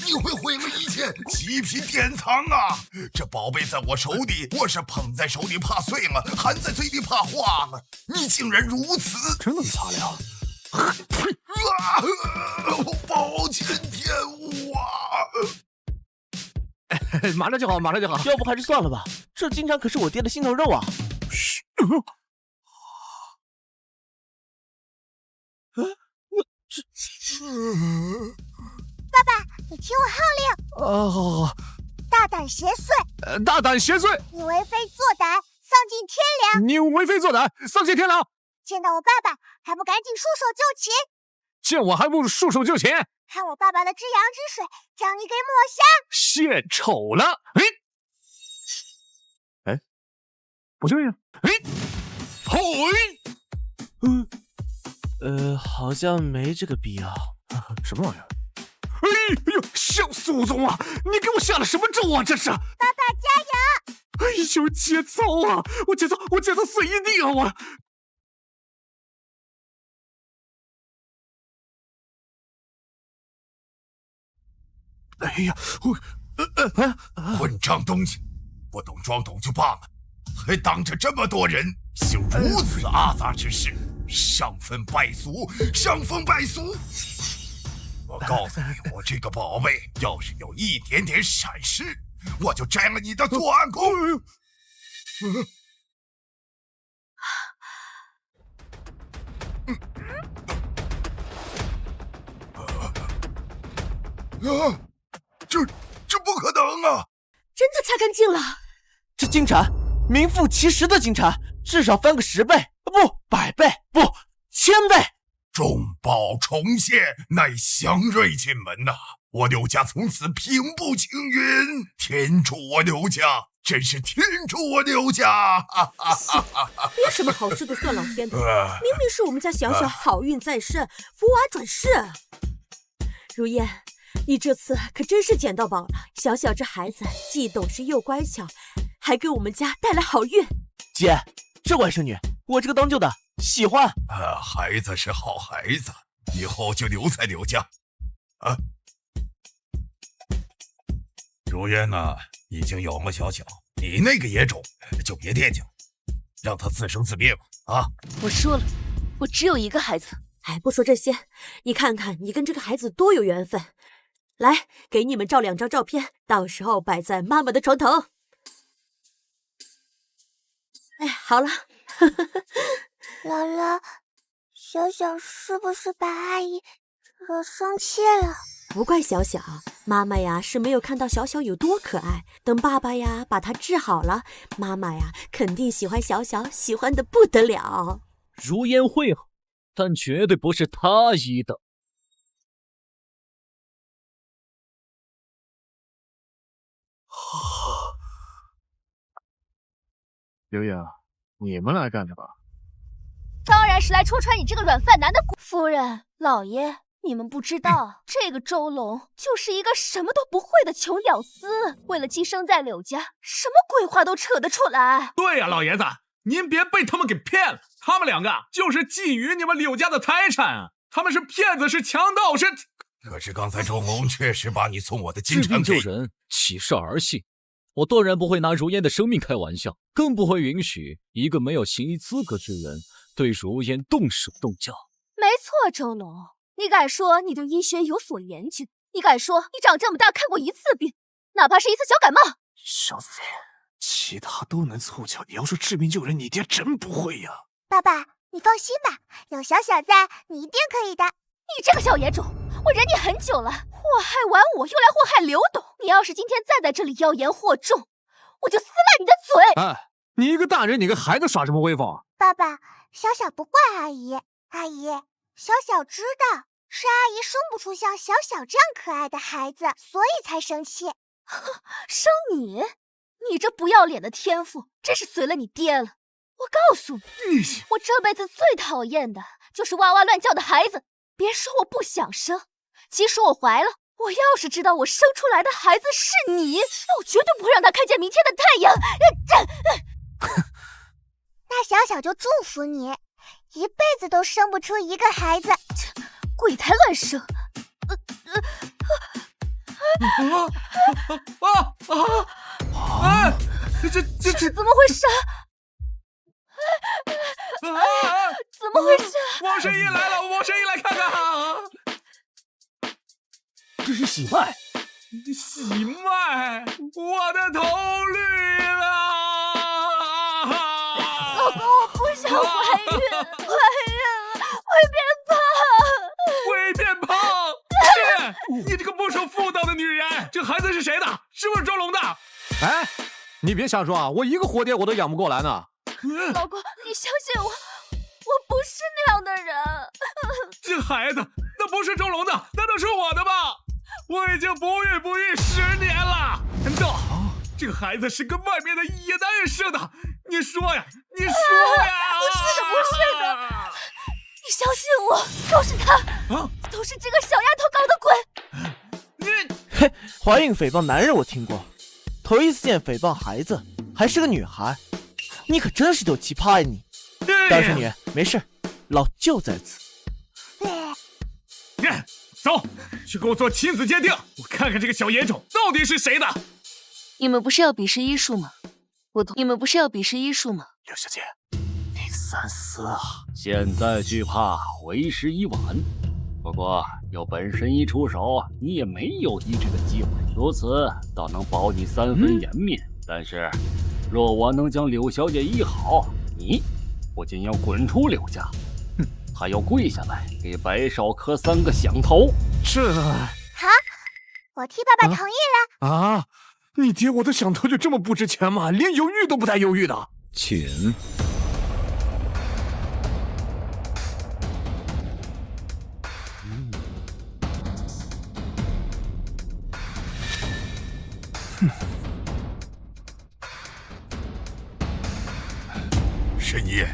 你会毁了一切，极品典藏啊！这宝贝在我手里，我是捧在手里怕碎了，含在嘴里怕化了，你竟然如此！真能擦亮！暴殄天物啊！马上就好，马上就好。要不还是算了吧，这金蝉可是我爹的心头肉啊！爸爸，你听我号令。好。大胆邪祟！大胆邪祟！你为非作歹，丧尽天良！你为非作歹，丧尽天良！见到我爸爸还不赶紧束手就擒！见我还不束手就擒！看我爸爸的至阳之水，将你给抹杀！献丑了！哎，不对呀！好像没这个必要。什么玩意儿？哎呦，小祖宗啊！你给我下了什么咒啊？这是！爸爸加油！哎呦，节操啊！我节操碎一地啊！我。哎呀，混账东西，不懂装懂就罢了，还当着这么多人行如此阿杂之事，伤风败俗，伤风败俗！我告诉你，我这个宝贝要是有一点点闪失，我就摘了你的作案功！这不可能啊！真的擦干净了。这金蝉名副其实的金蝉，至少翻个10倍，不100倍，不1000倍。重宝重现，乃祥瑞进门呐！我刘家从此平步青云，天助我刘家，真是天助我刘家！有什么好事都算老天的，明明是我们家小小好运在身，福娃转世。如烟，你这次可真是捡到宝了！小小这孩子既懂事又乖巧，还给我们家带来好运。姐，这外甥女，我这个当舅的喜欢。孩子是好孩子，以后就留在刘家。如烟呐，已经有了小小，你那个野种就别惦记了，让他自生自灭吧。我说了，我只有一个孩子。哎，不说这些，你看看你跟这个孩子多有缘分。来，给你们照2张照片，到时候摆在妈妈的床头。哎，好了。姥姥，小小是不是把阿姨惹生气了？不怪小小，妈妈呀是没有看到小小有多可爱。等爸爸呀把她治好了，妈妈呀肯定喜欢小小，喜欢的不得了。如烟会好，但绝对不是他医的。刘爷，你们来干什么？当然是来戳穿你这个软饭男的夫人、老爷。你们不知道，这个周龙就是一个什么都不会的穷屌丝，为了寄生在柳家，什么鬼话都扯得出来。对呀，老爷子，您别被他们给骗了，他们2个就是觊觎你们柳家的财产啊！他们是骗子，是强盗，是可是刚才周龙确实把你送我的金治病蝉救人，岂是儿戏？我断然不会拿如烟的生命开玩笑，更不会允许一个没有行医资格之人对如烟动手动脚。没错，周龙，你敢说你对医学有所研究？你敢说你长这么大看过一次病，哪怕是一次小感冒？小子，其他都能凑巧，你要说治病救人，你爹真不会呀。爸爸，你放心吧，有小小在，你一定可以的。你这个小野种，我忍你很久了，祸害完我又来祸害刘董。你要是今天再在这里妖言惑众，我就撕烂你的嘴！哎，你一个大人，你跟孩子耍什么威风？爸爸，小小不怪阿姨。阿姨，小小知道是阿姨生不出像小小这样可爱的孩子，所以才生气。生你？你这不要脸的天赋，真是随了你爹了。我告诉你，我这辈子最讨厌的就是哇哇乱叫的孩子。别说我不想生，即使我怀了，我要是知道我生出来的孩子是你，那我绝对不会让他看见明天的太阳。那小小就祝福你，一辈子都生不出一个孩子。鬼才乱生！这是怎么回事？怎么回事？王神医来了，王神医来看看。这是喜脉。喜脉，我的头绿了。老公，我不想怀孕，怀孕了会变胖。会变胖？切！你这个不守妇道的女人！这孩子是谁的？是不是周龙的？哎，你别瞎说啊！我一个活爹我都养不过来呢。老公，你相信我，我不是那样的人。这孩子那不是周龙的，难道是我的吗？我已经不孕不育10年了，难道这个孩子是跟外面的野男人生的？你说呀，你说呀！不是的，你相信我，都是他，都是这个小丫头搞的鬼。嘿，怀孕诽谤男人我听过，头一次见诽谤孩子，还是个女孩。你可真是有奇葩呀你！大少女，没事，老舅在此。走，去给我做亲子鉴定，我看看这个小野种到底是谁的。你们不是要比试医术吗？你们不是要比试医术吗？刘小姐，你三思啊！现在惧怕为时已晚。不过有本神医出手，你也没有医治的机会，如此倒能保你3分颜面。但是，若我能将柳小姐医好，你不仅要滚出柳家，还要跪下来给白少磕3个响头。这……好，我替爸爸同意了。啊！你爹我的响头就这么不值钱吗？连犹豫都不带犹豫的。请。神医，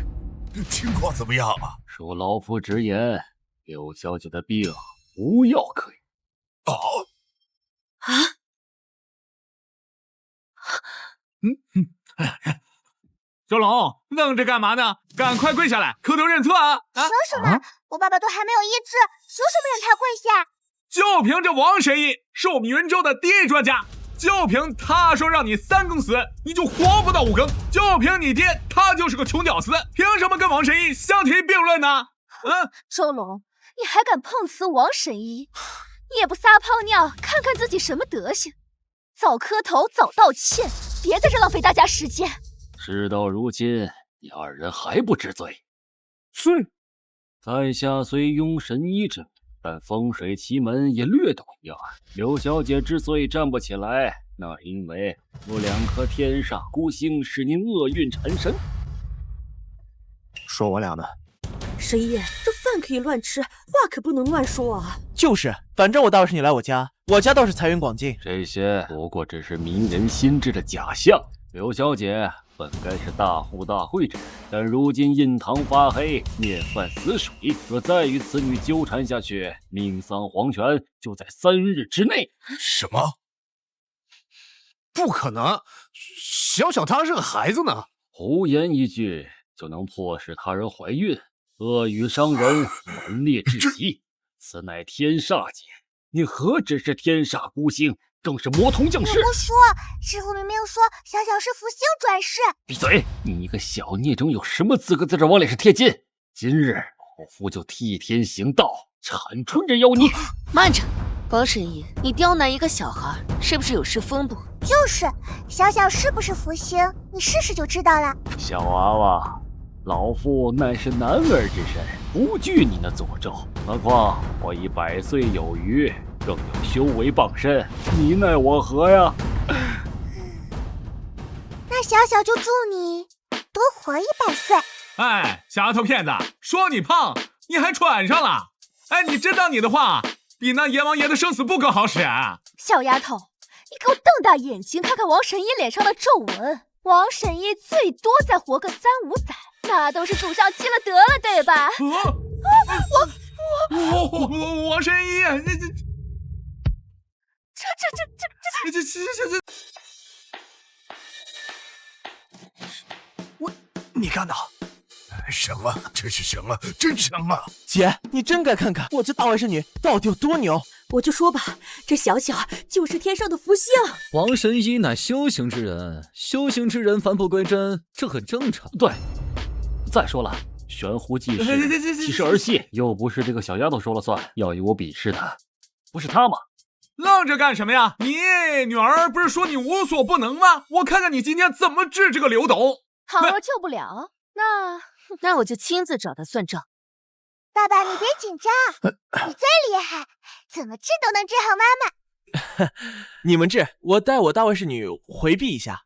情况怎么样啊？恕老夫直言，柳小姐的病无药可医。周龙，愣着干嘛呢？赶快跪下来，磕头认错啊！凭什么？我爸爸都还没有医治，凭什么让他跪下？就凭这王神医是我们云州的第一专家，就凭他说让你3更死，你就活不到5更。就凭你爹，他就是个穷屌丝，凭什么跟王神医相提并论呢？周龙，你还敢碰瓷王神医？你也不撒泡尿，看看自己什么德行！早磕头，早道歉，别在这浪费大家时间。事到如今，你2人还不知罪？罪？在下虽庸神医者，但风水奇门也略懂一二。柳小姐之所以站不起来，那是因为有2颗天煞孤星使您厄运缠身。说我俩呢？神医，这饭可以乱吃，话可不能乱说啊！就是，反正我倒是你来我家倒是财源广进。这些不过只是迷人心智的假象。柳小姐本该是大富大贵之人，但如今印堂发黑，面泛死水，若再与此女纠缠下去，命丧黄泉就在3日之内。什么？不可能！小小她是个孩子呢。胡言一句就能迫使他人怀孕，恶语伤人，顽劣至极，此乃天煞劫，你何止是天煞孤星，更是魔童降世！你不说，师傅明明说小小是福星转世。闭嘴！你一个小孽种，有什么资格在这往脸上贴金？今日老夫就替天行道，铲除这妖孽！慢着，王神医，你刁难一个小孩，是不是有失风度？就是，小小是不是福星，你试试就知道了。小娃娃，老夫乃是男儿之身，不惧你那诅咒。何况我已100岁有余，更有修为傍身，你奈我何呀？那小小就祝你多活100岁。哎，小丫头片子，说你胖，你还喘上了？哎，你真当你的话比那阎王爷的生死簿更好使啊？小丫头，你给我瞪大眼睛看看王神医脸上的皱纹。王神医最多再活个3、5载，那都是祖上积了德了，对吧？王神医，你看呐，什么？这是什么？真什么？姐，你真该看看我这大外甥女到底有多牛！我就说吧，这小小就是天上的福星。王神医乃修行之人，修行之人返璞归真，这很正常。对，再说了，悬壶济世，岂是儿戏？又不是这个小丫头说了算，要与我比试的，不是她吗？愣着干什么呀？你女儿不是说你无所不能吗？我看看你今天怎么治这个刘斗。倘若救不了，那我就亲自找他算账。爸爸，你别紧张，你最厉害，怎么治都能治好妈妈。你们治，我带我大外甥女回避一下。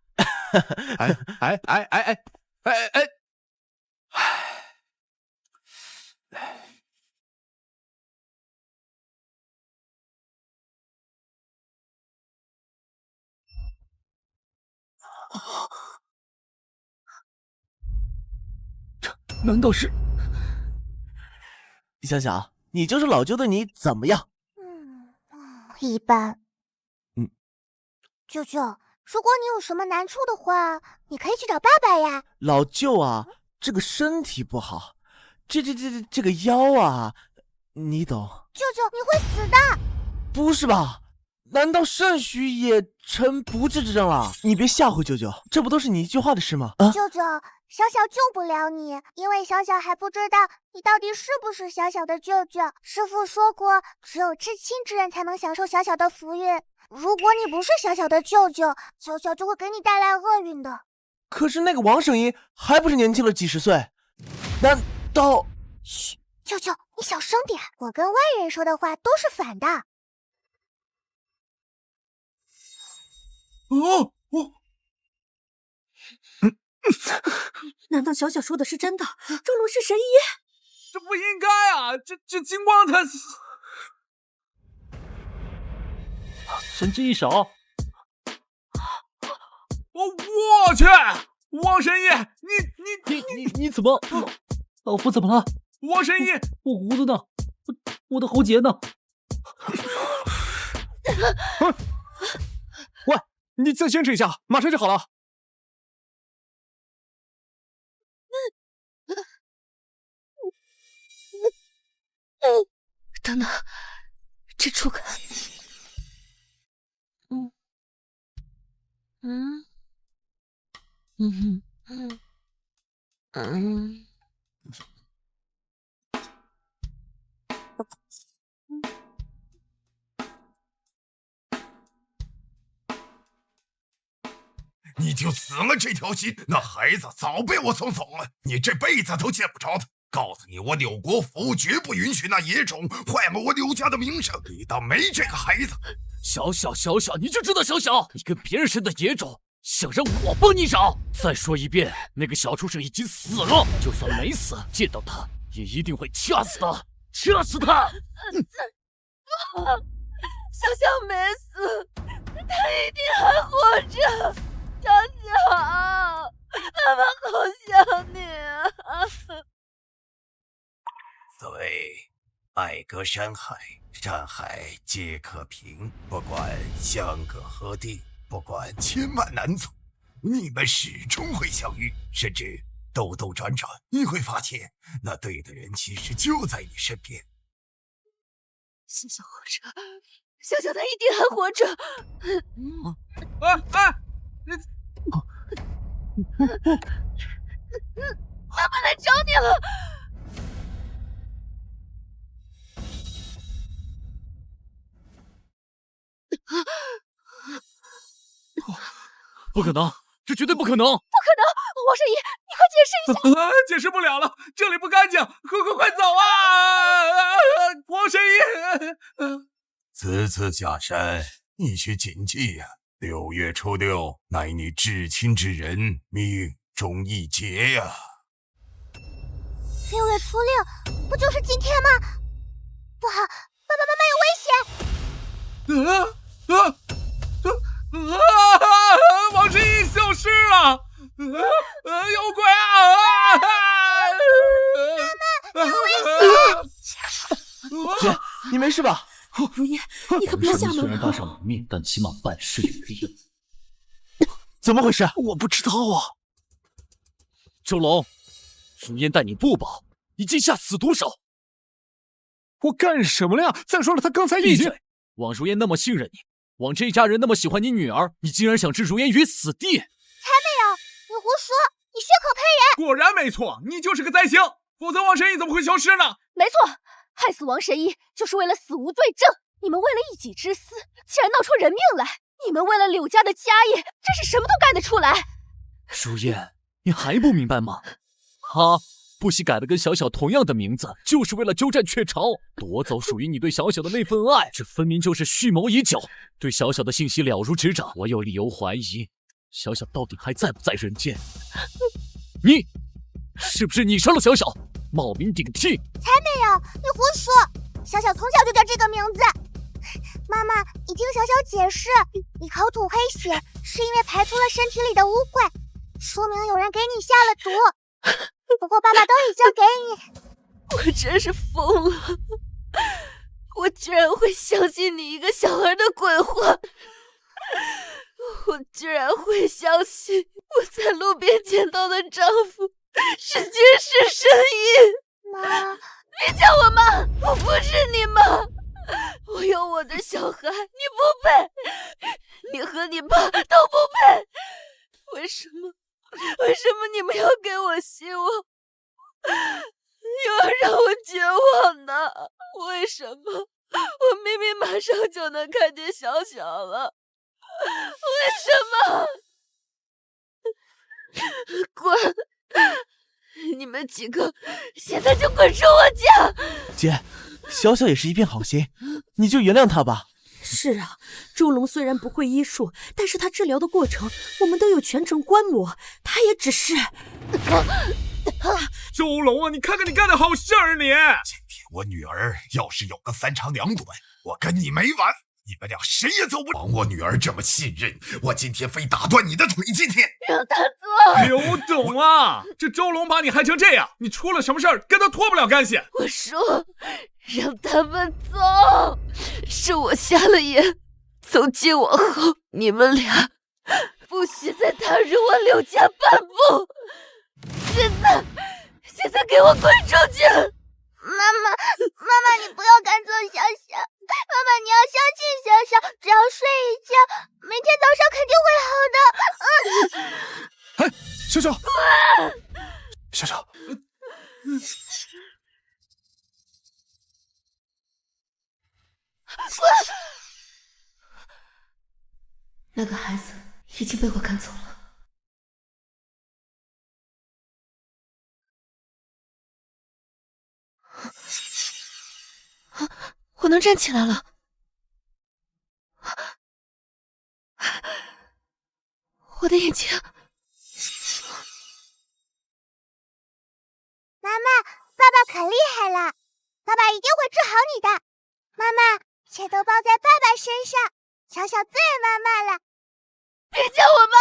难道是小小，你就是老舅的你怎么样？一般。舅舅，如果你有什么难处的话，你可以去找爸爸呀。老舅啊，这个身体不好，这个腰啊，你懂。舅舅，你会死的。不是吧？难道肾虚也成不治之症了？你别吓唬舅舅，这不都是你一句话的事吗？舅舅，小小救不了你，因为小小还不知道你到底是不是小小的舅舅。师父说过，只有至亲之人才能享受小小的福运。如果你不是小小的舅舅，小小就会给你带来厄运的。可是那个王圣医还不是年轻了几十岁？难道……嘘，舅舅，你小声点，我跟外人说的话都是反的。难道小小说的是真的？钟龙是神医？这不应该啊！这金光他……神机一手。我去！王神医，你怎么？老夫怎么了？王神医，我胡子呢？我的喉结呢？喂，你再坚持一下，马上就好了。等等，这触感，你就死了这条心，那孩子早被我送走了，你这辈子都见不着他。告诉你，我柳国府绝不允许那野种坏了我柳家的名声。你当没这个孩子？小小，你就知道小小，你跟别人生的野种，想让我帮你找？再说一遍，那个小畜生已经死了，就算没死，见到他也一定会掐死他，掐死他！小小没死，他一定还活着。小小，妈妈好想你啊！所谓爱隔山海，山海皆可平。不管相隔何地，不管千万难阻，你们始终会相遇，甚至兜兜转转，你会发现那对的人其实就在你身边。小小活着，小小他一定还活着。爸爸来找你了。不可能，这绝对不可能！不可能！王神医，你快解释一下！解释不了了，这里不干净，快走啊！王神医，此次下山，你需谨记呀，6月初6乃你至亲之人命中一劫呀。6月初6，不就是今天吗？不好，爸爸妈妈有危险！王神医消失了！有鬼啊！妈妈，有危险！姐，你没事吧？如烟，你可别吓虽妈妈。然搭上门面，但起码办事有力。怎么回事？我不知道啊。周龙，如烟待你不薄，已经下死毒手。我干什么了呀？再说了，他刚才已经……闭嘴！枉如烟那么信任你，枉这一家人那么喜欢你女儿，你竟然想置如烟于死地！才没有！你胡说！你血口喷人！果然没错，你就是个灾星，否则王神医怎么会消失呢？没错，害死王神医就是为了死无罪证。你们为了一己之私，竟然闹出人命来！你们为了柳家的家业，真是什么都干得出来！如烟，你还不明白吗？他不惜改了跟小小同样的名字，就是为了鸠占鹊巢，夺走属于你对小小的那份爱。这分明就是蓄谋已久，对小小的信息了如指掌。我有理由怀疑，小小到底还在不在人间？你，是不是你杀了小小，冒名顶替？才没有！你胡说！小小从小就叫这个名字。妈妈，你听小小解释，你口吐黑血是因为排出了身体里的污秽，说明有人给你下了毒。不过爸爸都已经给你……我真是疯了！我居然会相信你一个小孩的鬼话！我居然会相信我在路边捡到的丈夫是绝世神医！妈，别叫我妈，我不是你妈！我有我的小孩，你不配，你和你爸都不配！为什么你们要给我希望，又要让我绝望呢？为什么我明明马上就能看见小小了？为什么？滚！你们几个现在就滚出我家！姐，小小也是一片好心，你就原谅他吧。是啊，周龙虽然不会医术，但是他治疗的过程我们都有全程观摩，他也只是……周龙啊，你看看你干的好事儿！你今天我女儿要是有个3长2短，我跟你没完！你们俩谁也走不了。我女儿这么信任，我今天非打断你的腿！今天让他走！刘总啊，这周龙把你害成这样，你出了什么事儿跟他脱不了干系。我说让他们走，是我瞎了眼。从今往后，你们俩不许再踏入我柳家半步。现在给我滚出去！妈妈，你不要赶走小小，妈妈你要相信小小，只要睡一觉，明天早上肯定会好的。哎，小小，小小，那个孩子已经被我赶走了。我能站起来了。我的眼睛。妈妈，爸爸可厉害了，爸爸一定会治好你的。妈妈，钱都包在爸爸身上，小小最爱妈妈了。别叫我妈，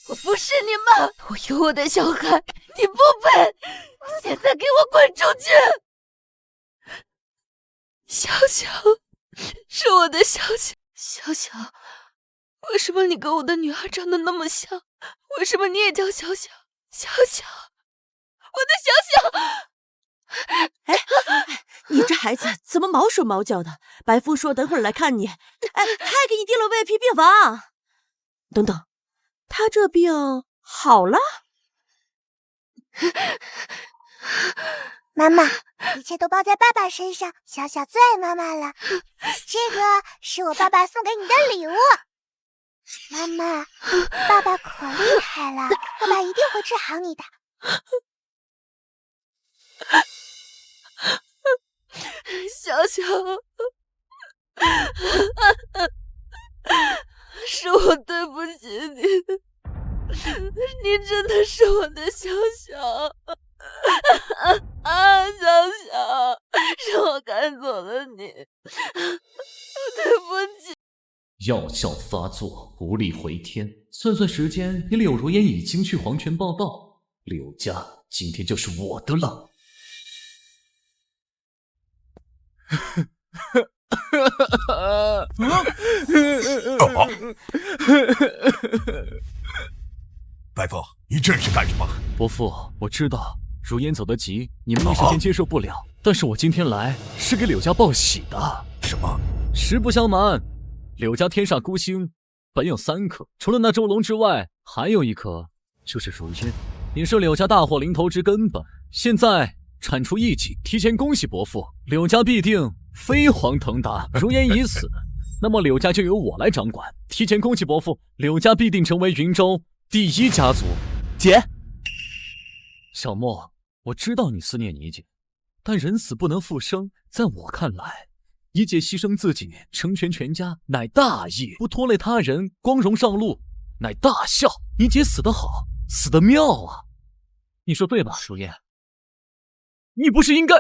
我不是你妈，我有我的小孩，你不配！现在给我滚出去！小小，是我的小小，小小，为什么你跟我的女儿长得那么像？为什么你也叫小小？小小，我的小小！哎，你这孩子怎么毛手毛脚的？白夫说等会儿来看你，哎，他还给你订了 VIP 病房。等等，他这病好了？妈妈，一切都包在爸爸身上，小小最爱妈妈了。这个是我爸爸送给你的礼物。妈妈，爸爸可厉害了，爸爸一定会治好你的。小小，是我对不起你，你真的是我的小小。小小，是我赶走了你，对不起。药效发作，无力回天。算算时间，你柳如烟已经去黄泉报道，柳家今天就是我的了。白凤，你这是干什么？伯父，我知道如烟走得急，你们一时间接受不了，但是我今天来是给柳家报喜的。什么？实不相瞒，柳家天煞孤星本有3颗，除了那周龙之外，还有1颗就是如烟，也是柳家大祸临头之根本。现在铲除异己，提前恭喜伯父，柳家必定飞黄腾达。如烟已死，那么柳家就由我来掌管。提前恭喜伯父，柳家必定成为云州第1家族。姐，小莫，我知道你思念你姐，但人死不能复生，在我看来，你姐牺牲自己成全全家乃大义，不拖累他人，光荣上路乃大孝。你姐死得好，死得妙啊，你说对吧？如烟，你不是应该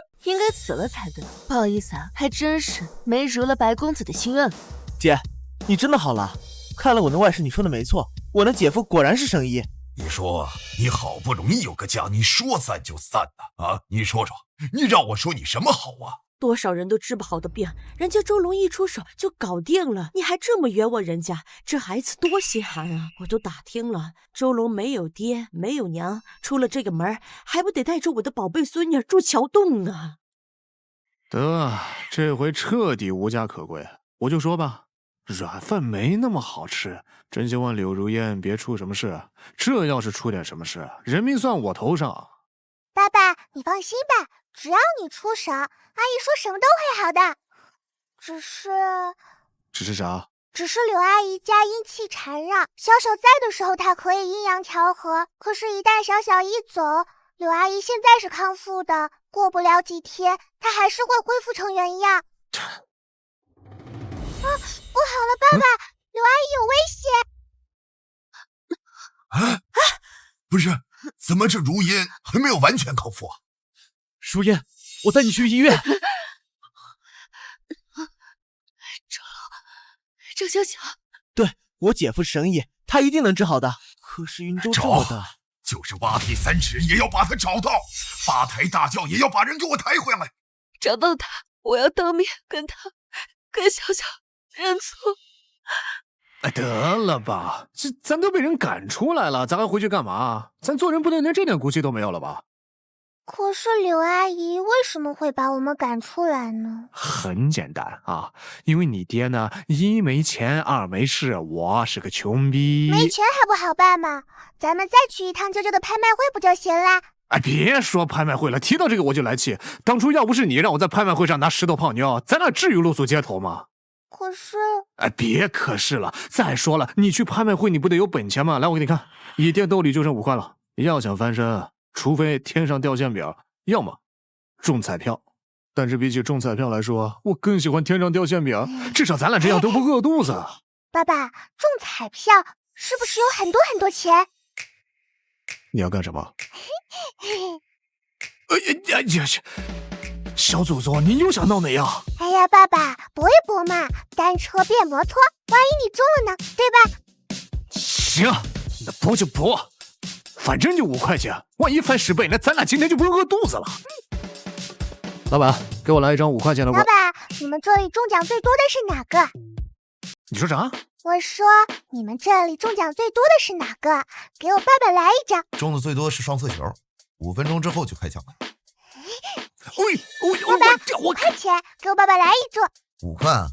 死了才对。不好意思啊，还真是没如了白公子的心愿。姐，你真的好了。看了我那外甥，你说的没错，我那姐夫果然是神医。你说你好不容易有个家，你说散就散的啊？你说说，你让我说你什么好啊？多少人都治不好的病，人家周龙一出手就搞定了，你还这么冤枉人家，这孩子多心寒啊！我都打听了，周龙没有爹没有娘，出了这个门还不得带着我的宝贝孙女住桥洞啊！得，这回彻底无家可归。我就说吧，软饭没那么好吃，真希望柳如烟别出什么事。这要是出点什么事，人命算我头上。爸爸，你放心吧，只要你出手，阿姨说什么都会好的。只是啥？只是柳阿姨家阴气缠绕，小小在的时候她可以阴阳调和，可是一旦小小一走，柳阿姨现在是康复的，过不了几天她还是会恢复成原样。不好了，爸爸，柳阿姨有危险！不是，怎么这如烟还没有完全康复啊？如烟，我带你去医院。郑小小，对，我姐夫是神医，他一定能治好的。可是云州这么大，就是挖地3尺也要把他找到，8抬大轿也要把人给我抬回来。找到他，我要当面跟小小认错。哎，得了吧，咱都被人赶出来了，咱还回去干嘛？咱做人不能连这点骨气都没有了吧？可是柳阿姨为什么会把我们赶出来呢？很简单啊，因为你爹呢，1没钱，2没势，我是个穷逼。没钱还不好办吗？咱们再去一趟舅舅的拍卖会不就行啦？哎，别说拍卖会了，提到这个我就来气。当初要不是你让我在拍卖会上拿石头泡妞，咱俩至于露宿街头吗？可是，哎，别可是了。再说了，你去拍卖会你不得有本钱吗？来，我给你看，一店兜里就剩5块了。要想翻身，除非天上掉馅饼，要么中彩票。但是比起中彩票来说，我更喜欢天上掉馅饼，至少咱俩这样都不饿肚子。爸爸，中彩票是不是有很多很多钱？你要干什么？小祖宗，你又想闹哪样？哎呀，爸爸，搏一搏嘛，单车变摩托，万一你中了呢，对吧？行，那搏就搏，反正就5块钱，万一翻10倍，那咱俩今天就不用饿肚子了。老板，给我来一张5块钱的。老板，你们这里中奖最多的是哪个？你说啥？我说你们这里中奖最多的是哪个？给我爸爸来一张。中的最多是双色球，5分钟之后就开奖了。爸爸，5块钱，给我爸爸来一注。5块？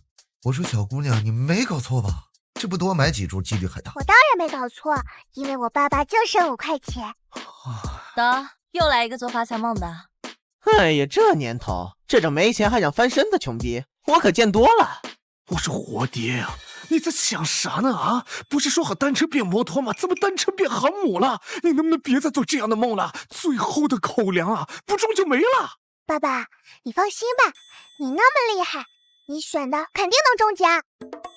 我说小姑娘，你没搞错吧？这不多买几注几率还大。我当然没搞错，因为我爸爸就剩5块钱。得，又来一个做发财梦的。哎呀，这年头，这种没钱还想翻身的穷逼，我可见多了。我说活爹呀，你在想啥呢啊？不是说好单车变摩托吗？怎么单车变航母了？你能不能别再做这样的梦了？最后的口粮啊，不中就没了。爸爸，你放心吧，你那么厉害，你选的肯定能中奖。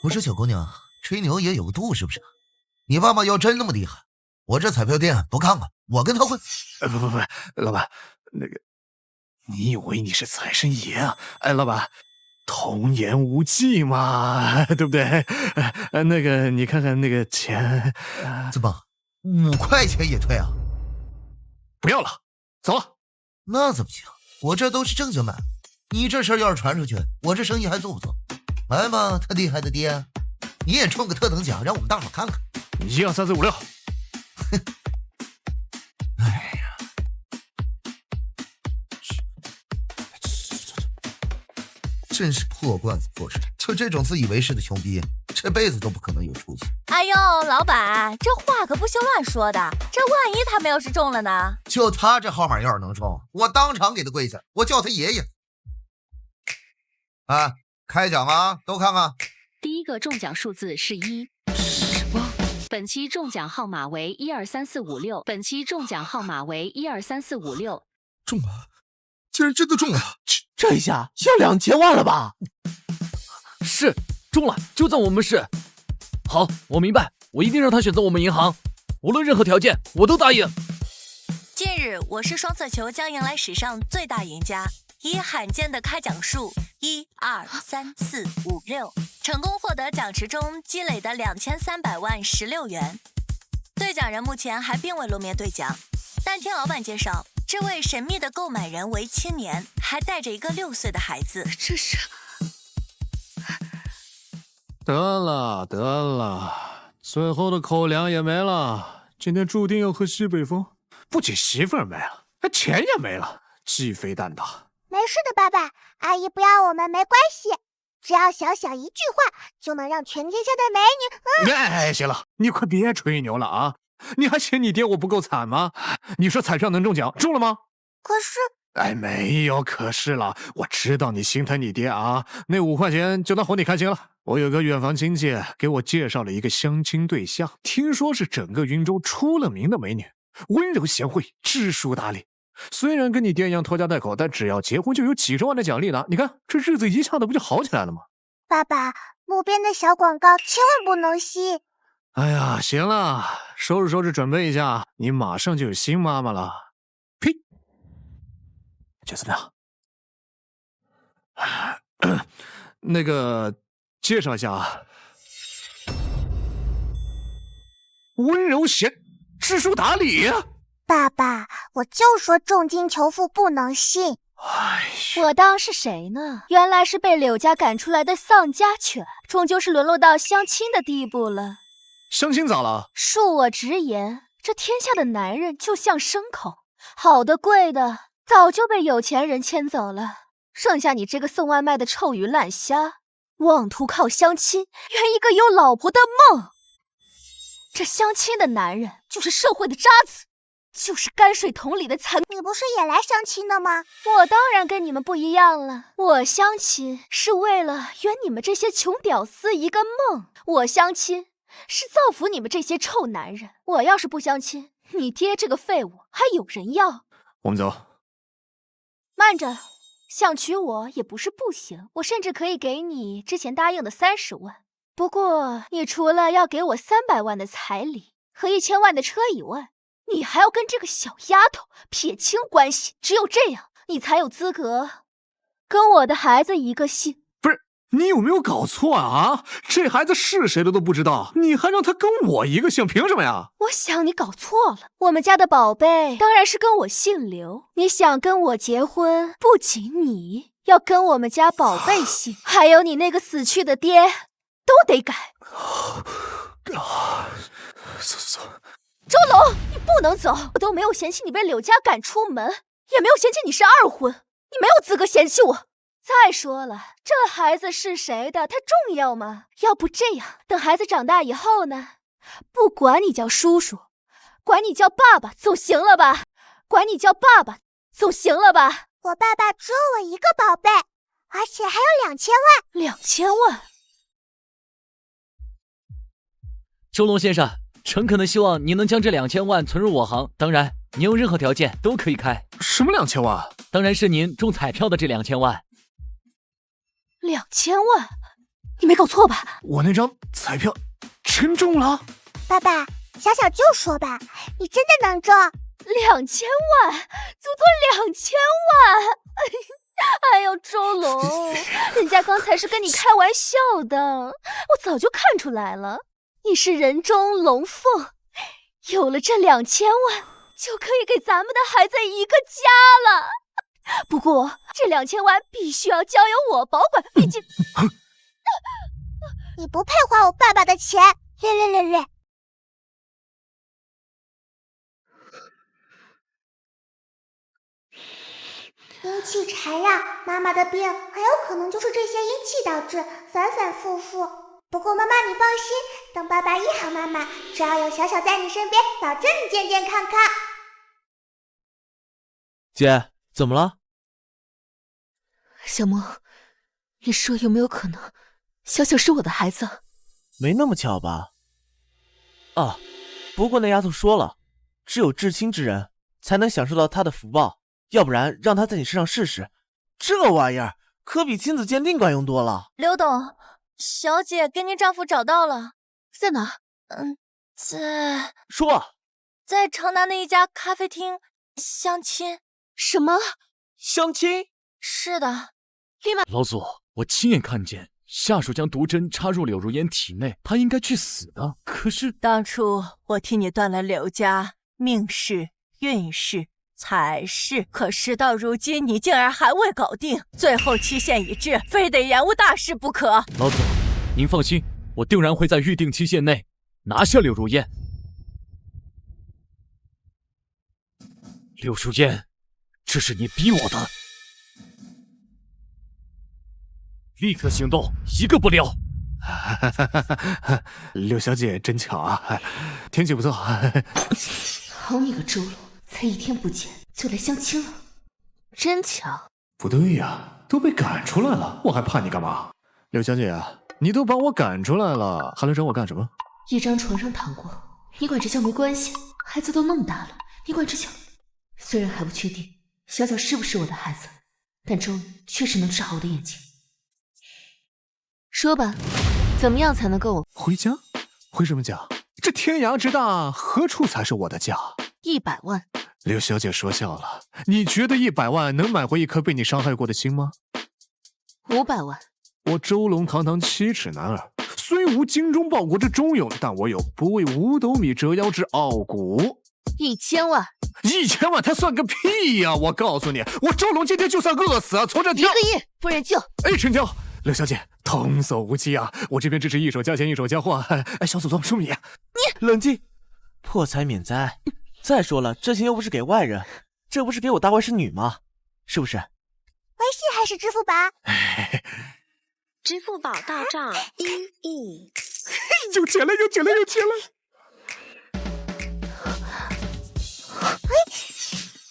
我说小姑娘，吹牛也有个度是不是？你爸爸要真那么厉害，我这彩票店不看了，我跟他混。不，老板，那个，你以为你是财神爷啊？哎，老板。童言无忌嘛，对不对？那个，你看看那个钱，怎么5块钱也退啊？不要了，走了。那怎么行？我这都是正经买，你这事儿要是传出去，我这生意还做不做？来吧，他厉害的爹，你也冲个特等奖，让我们大伙看看。1、2、3、4、5、6。哎呀！真是破罐子破摔，就这种自以为是的穷逼，这辈子都不可能有出息。哎呦，老板，这话可不行乱说的，这万一他们要是中了呢？就他这号码要是能中，我当场给他跪下，我叫他爷爷。啊，开奖啊，都看看。第一个中奖数字是1。什么？本期中奖号码为123456。本期中奖号码为123456。中了，竟然真的中了！这一下要2000万了吧？是中了，就在我们市。好，我明白，我一定让他选择我们银行，无论任何条件，我都答应。近日，我市双色球将迎来史上最大赢家，以罕见的开奖数1、2、3、4、5、6，成功获得奖池中积累的2300万16元。兑奖人目前还并未露面兑奖，但听老板介绍，这位神秘的购买人为青年，还带着一个6岁的孩子。这是……得了，最后的口粮也没了，今天注定要喝西北风。不仅媳妇儿没了，钱也没了，鸡飞蛋打。没事的，爸爸，阿姨不要我们没关系，只要小小一句话，就能让全天下的美女……哎，行了，你快别吹牛了啊！你还嫌你爹我不够惨吗？你说彩票能中奖，中了吗？可是……哎，没有可是了，我知道你心疼你爹啊，那5块钱就当哄你开心了。我有个远房亲戚给我介绍了一个相亲对象，听说是整个云州出了名的美女，温柔贤惠，知书达理。虽然跟你爹一样拖家带口，但只要结婚就有几十万的奖励呢。你看这日子一下子不就好起来了吗？爸爸，路边的小广告千万不能信。哎呀，行了，收拾准备一下，你马上就有新妈妈了。呸！就怎么样？那个介绍一下啊，温柔贤，知书达理。爸爸，我就说重金求富不能信。我当是谁呢？原来是被柳家赶出来的丧家犬，终究是沦落到相亲的地步了。相亲咋了？恕我直言，这天下的男人就像牲口，好的贵的早就被有钱人牵走了，剩下你这个送外卖的臭鱼烂虾，妄图靠相亲圆一个有老婆的梦。这相亲的男人就是社会的渣子，就是泔水桶里的残。你不是也来相亲的吗？我当然跟你们不一样了，我相亲是为了圆你们这些穷屌丝一个梦，我相亲是造福你们这些臭男人。我要是不相亲，你爹这个废物还有人要。我们走。慢着，想娶我也不是不行，我甚至可以给你之前答应的30万。不过你除了要给我300万的彩礼和1000万的车以外，你还要跟这个小丫头撇清关系，只有这样你才有资格跟我的孩子一个姓。不是，你有没有搞错啊？这孩子是谁的都不知道，你还让他跟我一个姓，凭什么呀？我想你搞错了，我们家的宝贝当然是跟我姓刘。你想跟我结婚，不仅你要跟我们家宝贝姓，还有你那个死去的爹都得改。走。周龙，你不能走！我都没有嫌弃你被柳家赶出门，也没有嫌弃你是二婚，你没有资格嫌弃我。再说了，这孩子是谁的，他重要吗？要不这样，等孩子长大以后呢，不管你叫叔叔，管你叫爸爸，总行了吧？管你叫爸爸，总行了吧？我爸爸只有我一个宝贝，而且还有2000万。2000万？周龙先生，诚恳的希望你能将这2000万存入我行，当然，你有任何条件都可以开。什么2000万？当然是您中彩票的这2000万。2000万？你没搞错吧？我那张彩票真中了？爸爸，小小就说吧，你真的能中？2000万，足足2000万！哎呦，周龙，人家刚才是跟你开玩笑的，我早就看出来了，你是人中龙凤，有了这2000万，就可以给咱们的孩子一个家了。不过这2000万必须要交由我保管，毕竟你不配花我爸爸的钱。略。阴气缠绕，妈妈的病很有可能就是这些阴气导致，反反复复。不过妈妈你放心，等爸爸医好妈妈，只要有小小在你身边，保证你健健康康。姐，怎么了？小萌，你说有没有可能小小是我的孩子？没那么巧吧？啊，不过那丫头说了，只有至亲之人才能享受到她的福报，要不然让她在你身上试试，这玩意儿可比亲子鉴定管用多了。刘董，小姐给您丈夫找到了。在哪？在……说，在城南的一家咖啡厅相亲。什么？相亲？是的。立马！老祖，我亲眼看见下属将毒针插入柳如烟体内，她应该去死的。可是当初我替你断了柳家命势、运势、财势，可事到如今你竟然还未搞定，最后期限已至，非得延误大事不可。老祖，您放心，我定然会在预定期限内拿下柳如烟。柳如烟，这是你逼我的。立刻行动，一个不留。柳小姐真巧啊，天气不错。好你个周龙，才1天不见就来相亲了，真巧。不对呀，都被赶出来了，我还怕你干嘛？柳小姐啊，你都把我赶出来了，还来找我干什么？一张床上躺过，你管这叫没关系？孩子都那么大了，你管这叫？虽然还不确定小小是不是我的孩子，但周龙确实能治好我的眼睛。说吧，怎么样才能够回家？回什么家？这天涯之大，何处才是我的家？100万。柳小姐说笑了，你觉得100万能买回一颗被你伤害过的心吗？500万。我周龙堂堂7尺男儿，虽无精忠报国之忠勇，但我有不为五斗米折腰之傲骨。1000万。1000万，他算个屁呀！我告诉你，我周龙今天就算饿死，从这跳1个亿，夫人就。成交。柳小姐，童叟无欺啊！我这边只是一手交钱一手交货。小祖宗恕米。你冷静，破财免灾。再说了，这钱又不是给外人，这不是给我大外甥女吗？是不是？微信还是支付宝？支付宝到账1亿。有钱了，有钱了，有钱了！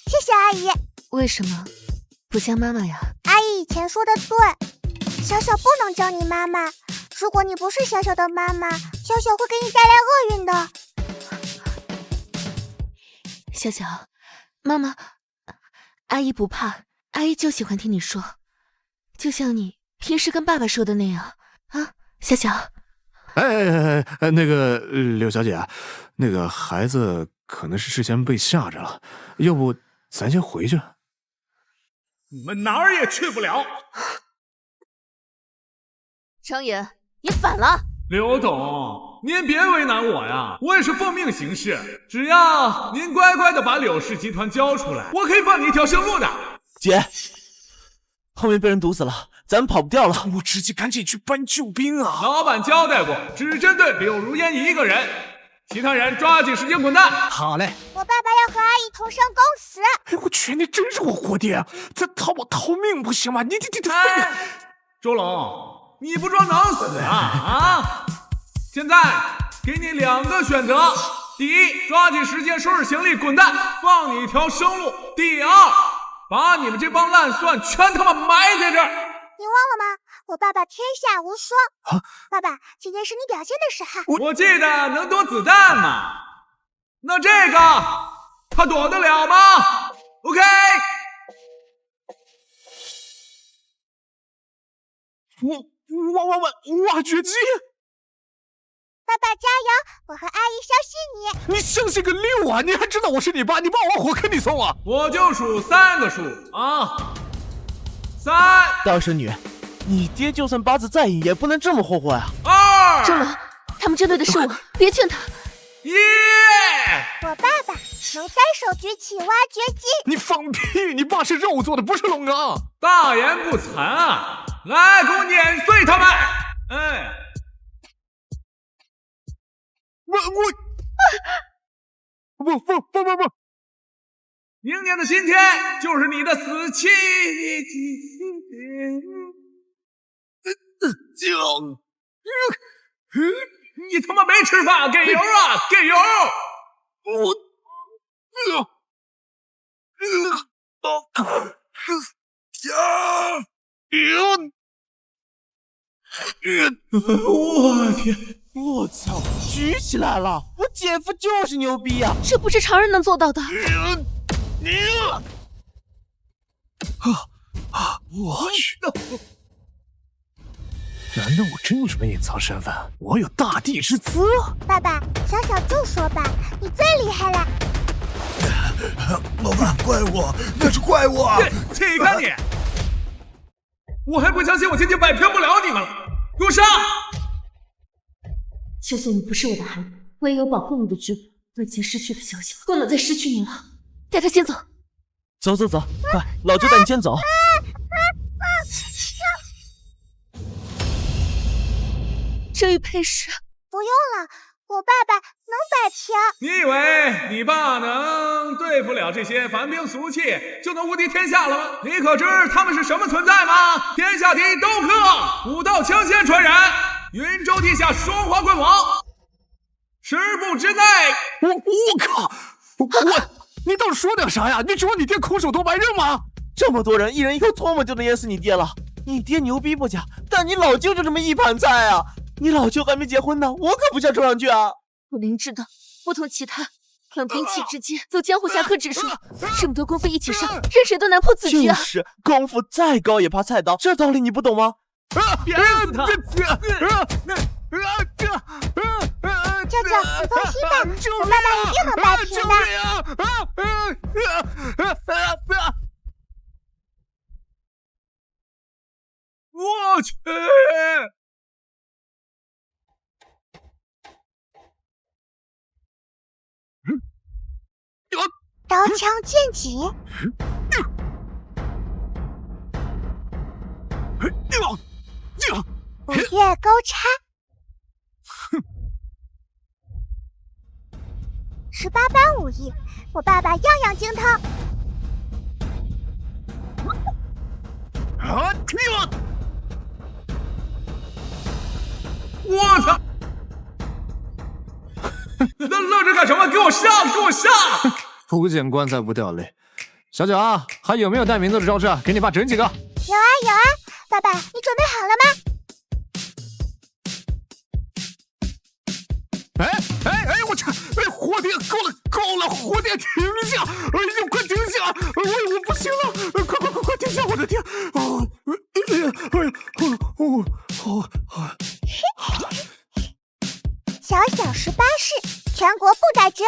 谢谢阿姨。为什么不像妈妈呀？阿姨以前说的对，小小不能叫你妈妈。如果你不是小小的妈妈，小小会给你带来厄运的。小小，妈妈，阿姨不怕，阿姨就喜欢听你说，就像你平时跟爸爸说的那样啊，小小。那个柳小姐，那个孩子可能是之前被吓着了，要不咱先回去。你们哪儿也去不了。张爷，你反了！刘董，您别为难我呀，我也是奉命行事。只要您乖乖的把柳氏集团交出来，我可以放你一条生路的。姐，后面被人堵死了，咱们跑不掉了。当务之急，赶紧去搬救兵啊！老板交代过，只针对柳如烟一个人，其他人抓紧时间滚蛋。好嘞。我爸爸和阿姨同生共死。哎，我去，你真是我活爹！这逃命不行吗？你周龙，你不装能死啊？现在给你2个选择：第一，抓紧时间收拾行李滚蛋，放你一条生路；第二，把你们这帮烂蒜全他妈埋在这儿。你忘了吗？我爸爸天下无双。爸爸，今天是你表现的时候。我记得能躲子弹吗？那这个他躲得了吗 ？OK。挖掘机！爸爸加油！我和阿姨相信你。你相信个六啊！你还知道我是你爸？你爸往火坑里送啊！我就数3个数啊！3。大婶女，你爹就算八字再硬，也不能这么霍霍呀。2。周龙，他们针对的是我，别劝他。1。我爸爸能单手举起挖掘机。你放屁！你爸是肉做的，不是龙啊！大言不惭啊！来，给我碾碎他们！哎，不！明年的今天就是你的死期！你他妈没吃饭，给油啊！给油！我天！我操！举起来了！我姐夫就是牛逼呀！这不是常人能做到的。我去！难道我真有什么隐藏身份？我有大地之姿！爸爸，小小就说吧，你最厉害了。老爸，怪我，那是怪我！起开你！我还不相信我今天摆平不了你们了！给我上！就算你不是我的孩子，我也有保护你的职责。我已经失去了小小，不能再失去你了。带他先走。走，快，老周带你先走。这玉佩石不用了，我爸爸能摆平。你以为你爸能对付了这些凡兵俗气，就能无敌天下了吗？你可知他们是什么存在吗？天下第一刀客，武道枪仙传人，云州地下双花棍王，10步之内。我靠！你倒是说点啥呀？你指望你爹空手夺白刃吗？这么多人，一人一口唾沫就能淹死你爹了。你爹牛逼不假，但你老舅就这么一盘菜啊！你老舅还没结婚呢，我可不想冲上去啊！我明知道，不同其他，用兵器之间走江湖侠客之术，这么多功夫一起上，任谁都难破自己啊！就是功夫再高也怕菜刀，这道理你不懂吗？别死他！舅舅，你放心吧，我爸爸一定能摆平的。我去！刀枪剑戟，五岳钩叉，18般武艺，我爸爸样样精通。我操！愣着干什么？给我上！给我上！不见棺材不掉泪。小九啊，还有没有带名字的招式？给你爸整几个。有啊，爸爸，你准备好了吗？我去！火爹，够了！火爹，停下！快停下！我不行了！快停下！我的天！小小18式，全国不打折。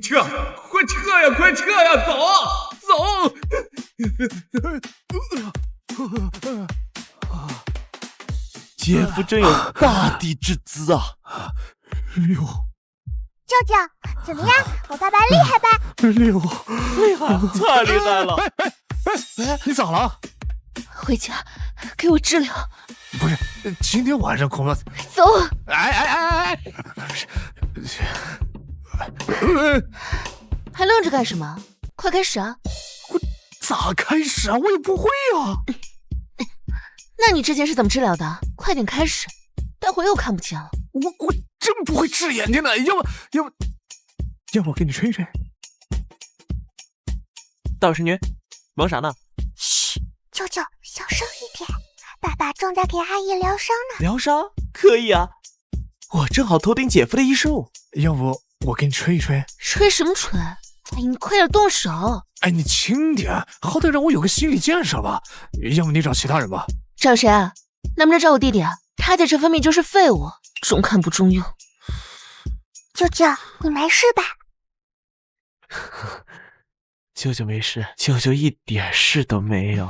撤！快撤呀！快撤呀！走！姐夫真有大地之姿啊！舅舅，怎么样？我爸爸厉害吧？厉害，太厉害了！你咋了？回家给我治疗。不是，今天晚上恐怕……走！还愣着干什么？快开始啊！我咋开始啊？我也不会啊。那你之前是怎么治疗的？快点开始，待会又看不见了。我真不会治眼睛的，要不我给你吹吹？道士女，忙啥呢？嘘，舅舅，小声一点，爸爸正在给阿姨疗伤呢。疗伤？可以啊，我正好偷听姐夫的医术。要不我给你吹一吹？吹什么吹？哎，你快点动手！哎，你轻点，好歹让我有个心理建设吧。要不你找其他人吧。找谁啊？能不能找我弟弟啊？他在这方面就是废物，中看不中用。舅舅，你没事吧？舅舅没事，舅舅一点事都没有。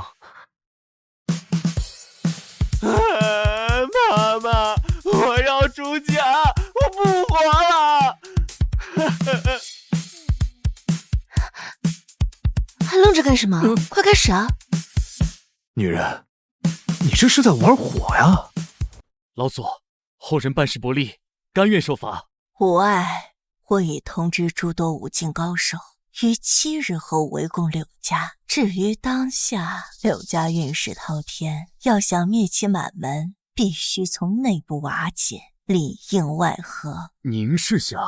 妈妈，我要出家，我不活了！还愣着干什么？快开始啊！女人，你这是在玩火呀！老左，后人办事不力，甘愿受罚。无碍，我已通知诸多武境高手，于7日后围攻柳家。至于当下，柳家运势滔天，要想灭其满门，必须从内部瓦解，里应外合。您是想？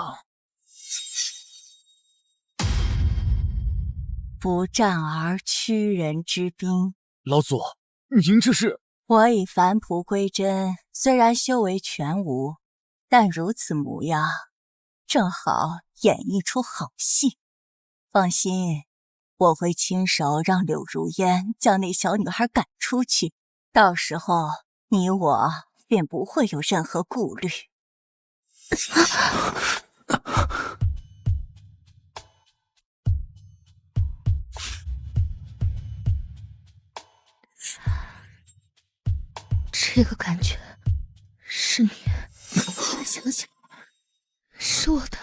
不战而屈人之兵。老左，您这是？我已返璞归真，虽然修为全无，但如此模样，正好演绎出好戏。放心，我会亲手让柳如烟将那小女孩赶出去，到时候你我便不会有任何顾虑。这个感觉是你，想想，是我的。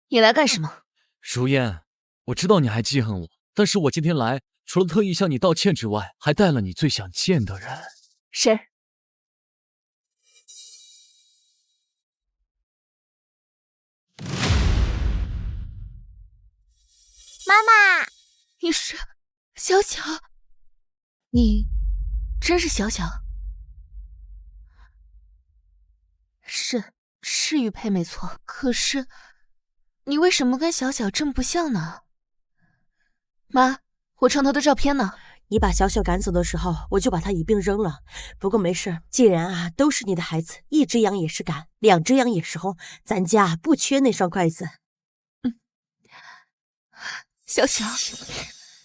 你来干什么？如烟，我知道你还记恨我，但是我今天来，除了特意向你道歉之外，还带了你最想见的人。谁？妈妈，你是小小？你真是小小？是玉佩没错，可是你为什么跟小小这么不像呢？妈，我床头的照片呢？你把小小赶走的时候，我就把他一并扔了。不过没事，既然都是你的孩子，一只羊也是赶，两只羊也是红，咱家不缺那双筷子。小小，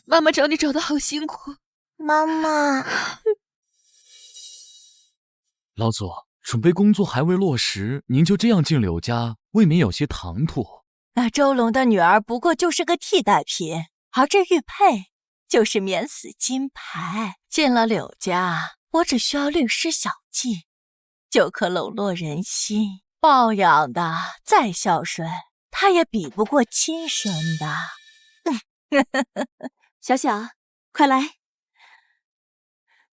妈妈找你找的好辛苦。妈妈，老左，准备工作还未落实，您就这样进柳家，未免有些唐突。那周龙的女儿不过就是个替代品，而这玉佩就是免死金牌。进了柳家，我只需要律师小计，就可笼络人心。抱养的再孝顺，他也比不过亲生的。小小，快来！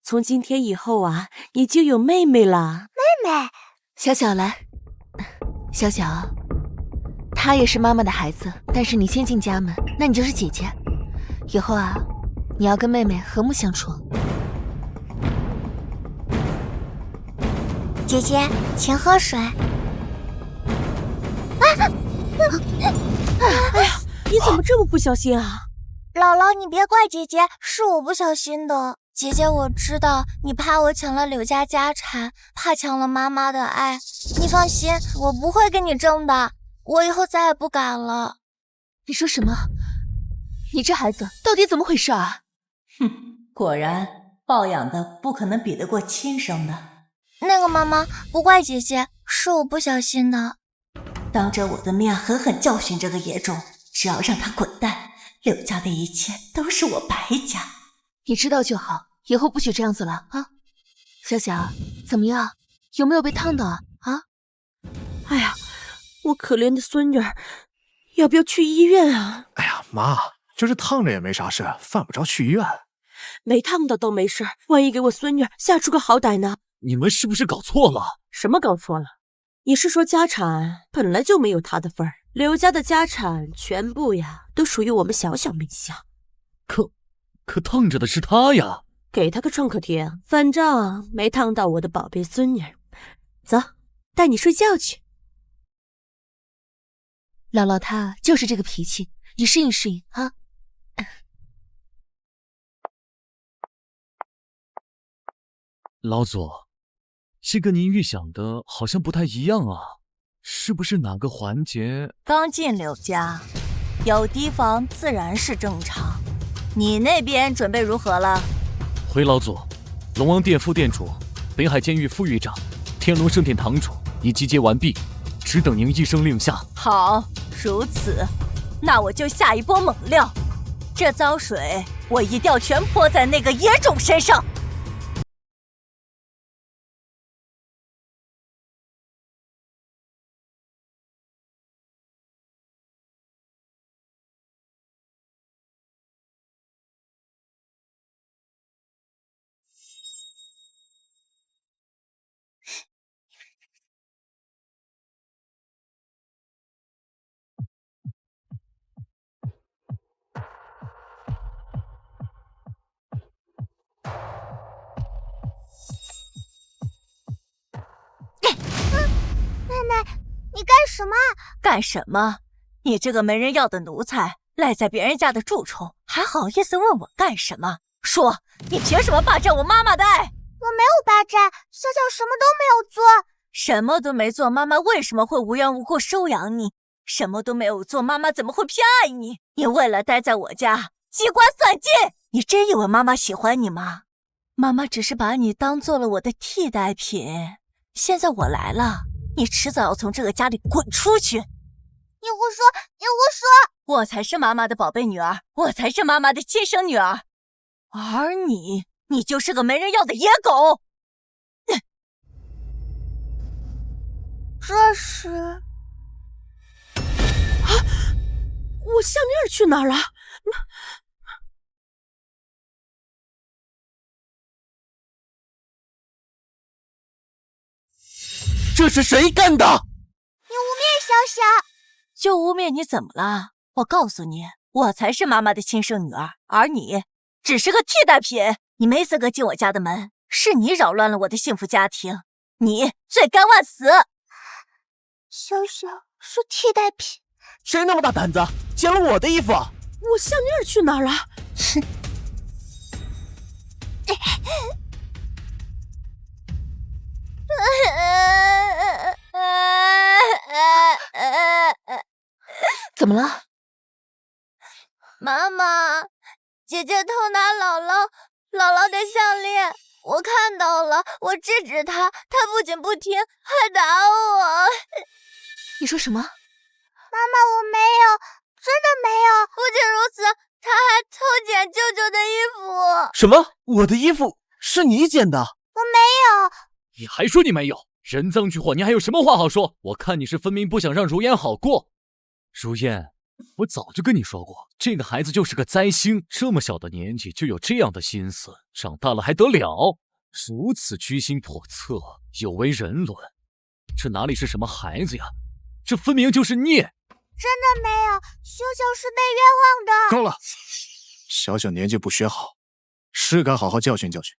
从今天以后啊，你就有妹妹了。妹妹，小小来。小小，她也是妈妈的孩子，但是你先进家门，那你就是姐姐。以后啊，你要跟妹妹和睦相处。姐姐，请喝水。哎呀，你怎么这么不小心啊？姥姥，你别怪姐姐，是我不小心的。姐姐，我知道你怕我抢了柳家家产，怕抢了妈妈的爱。你放心，我不会跟你争的，我以后再也不敢了。你说什么？你这孩子到底怎么回事啊？哼，果然抱养的不可能比得过亲生的。那个妈妈，不怪姐姐，是我不小心的。当着我的面狠狠教训这个野种，只要让他滚蛋，柳家的一切都是我白家。你知道就好，以后不许这样子了啊！小小，怎么样？有没有被烫到啊？哎呀，我可怜的孙女儿，要不要去医院啊？哎呀，妈，就是烫着也没啥事，犯不着去医院。没烫到都没事，万一给我孙女儿吓出个好歹呢？你们是不是搞错了？什么搞错了？你是说家产本来就没有他的份儿？刘家的家产全部呀，都属于我们小小名下。可烫着的是他呀！给他个创可贴，反正没烫到我的宝贝孙女。走，带你睡觉去。姥姥她就是这个脾气，你适应适应啊。老祖，这跟您预想的好像不太一样啊，是不是哪个环节？刚进柳家，有提防自然是正常。你那边准备如何了？回老祖，龙王殿副殿主、北海监狱副狱长、天龙圣殿堂主已集结完毕，只等您一声令下。好，如此，那我就下一波猛料。这脏水我一定要全泼在那个野种身上。你干什么？干什么？你这个没人要的奴才，赖在别人家的蛀虫，还好意思问我干什么？说，你凭什么霸占我妈妈的爱？我没有霸占，小小什么都没有做。什么都没做，妈妈为什么会无缘无故收养你？什么都没有做，妈妈怎么会偏爱你？你为了待在我家，机关算尽。你真以为妈妈喜欢你吗？妈妈只是把你当做了我的替代品。现在我来了，你迟早要从这个家里滚出去。你胡说，你胡说！我才是妈妈的宝贝女儿，我才是妈妈的亲生女儿，而你就是个没人要的野狗。这是我项链去哪儿了？这是谁干的？你污蔑小小，就污蔑你怎么了？我告诉你，我才是妈妈的亲生女儿，而你只是个替代品。你没资格进我家的门，是你扰乱了我的幸福家庭，你罪该万死。小小是替代品，谁那么大胆子捡了我的衣服？我项链去哪儿了？怎么了？妈妈，姐姐偷拿姥姥的项链，我看到了，我制止她，她不仅不听，还打我。你说什么？妈妈，我没有，真的没有。不仅如此，她还偷捡舅舅的衣服。什么？我的衣服是你捡的？我没有。你还说你没有？人赃俱获，你还有什么话好说？我看你是分明不想让如烟好过。如烟，我早就跟你说过，这个孩子就是个灾星，这么小的年纪就有这样的心思，长大了还得了？如此居心叵测，有违人伦，这哪里是什么孩子呀？这分明就是孽！真的没有，小小是被冤枉的。够了，小小年纪不学好，是该好好教训教训。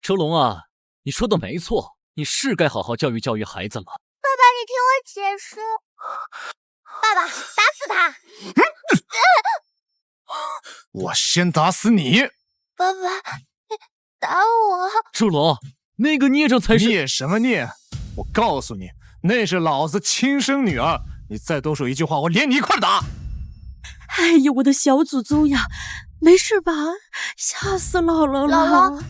车龙啊，你说的没错，你是该好好教育教育孩子了。爸爸，你听我解释。爸爸，打死他！我先打死你！爸爸，你打我！周龙，那个孽障才是……孽什么孽？我告诉你，那是老子亲生女儿！你再多说一句话，我连你一块打！哎呦，我的小祖宗呀，没事吧？吓死姥姥了！姥姥，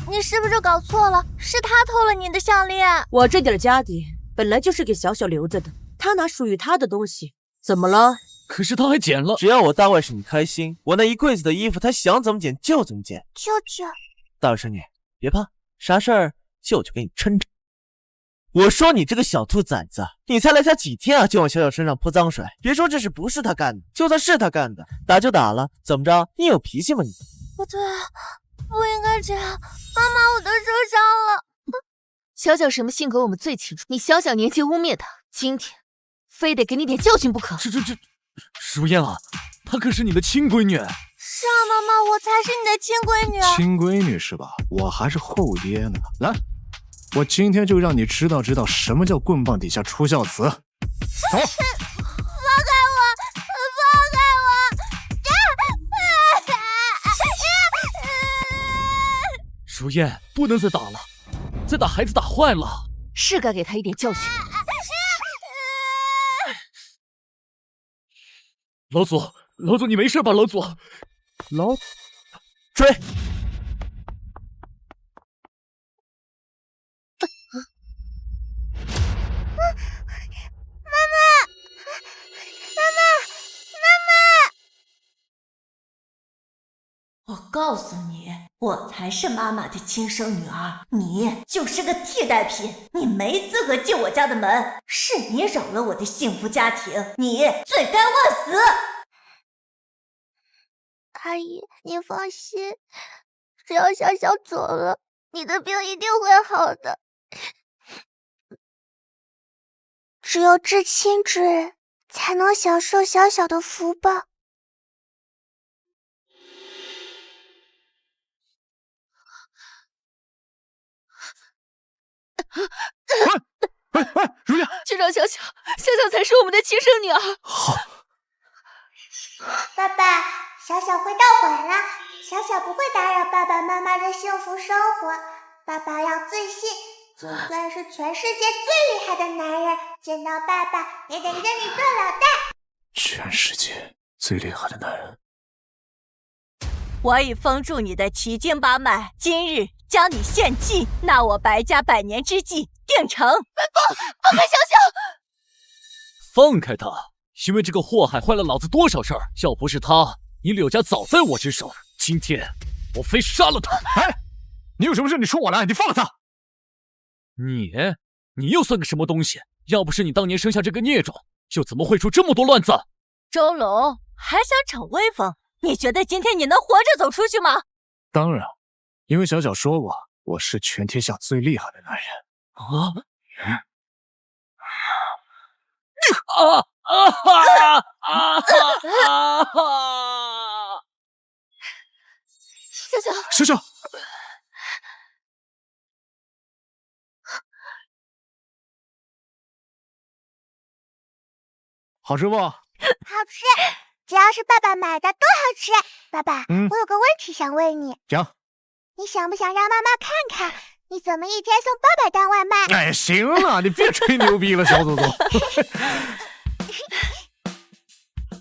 你是不是搞错了？是他偷了你的项链。我这点家底本来就是给小小留着的，他拿属于他的东西，怎么了？可是他还捡了。只要我大外甥你开心，我那一柜子的衣服他想怎么捡就怎么捡。舅舅，大外甥女别怕，啥事儿舅舅给你撑着。我说你这个小兔崽子，你才来家几天啊，就往小小身上泼脏水？别说这事不是他干的，就算是他干的，打就打了，怎么着？你有脾气吗你？不对啊，不应该这样。妈妈，我都受伤了。小小什么性格我们最清楚，你小小年纪污蔑他，今天非得给你点教训不可。这，如烟啊，她可是你的亲闺女。是啊，妈妈，我才是你的亲闺女。亲闺女是吧？我还是后爹呢。来，我今天就让你知道什么叫棍棒底下出孝子。走。如烟，不能再打了，再打孩子打坏了。是该给他一点教训。老祖，你没事吧？老祖，追！我告诉你，我才是妈妈的亲生女儿，你就是个替代品，你没资格进我家的门，是你扰了我的幸福家庭，你罪该万死。阿姨，你放心，只要小小走了，你的病一定会好的。只有至亲之人才能享受小小的福报。喂，如烟，去找小小才是我们的亲生女儿。好。爸爸，小小会道馆了，小小不会打扰爸爸妈妈的幸福生活。爸爸要自信，就算是全世界最厉害的男人，见到爸爸也得认你做老大。全世界最厉害的男人。我已封住你的奇经八脉，今日将你献祭，那我白家100年之计定成。放开小小！放开他！因为这个祸害坏了老子多少事儿，要不是他，你柳家早在我之手。今天我非杀了他！哎，你有什么事你说我来，你放了他。你又算个什么东西？要不是你当年生下这个孽种，又怎么会出这么多乱子？周龙还想逞威风？你觉得今天你能活着走出去吗？当然，因为小小说过，我是全天下最厉害的男人。小小，好吃不？好吃，只要是爸爸买的都好吃。爸爸，我有个问题想问你。讲。你想不想让妈妈看看你怎么一天送800单外卖？哎，行了，你别吹牛逼了，小祖宗。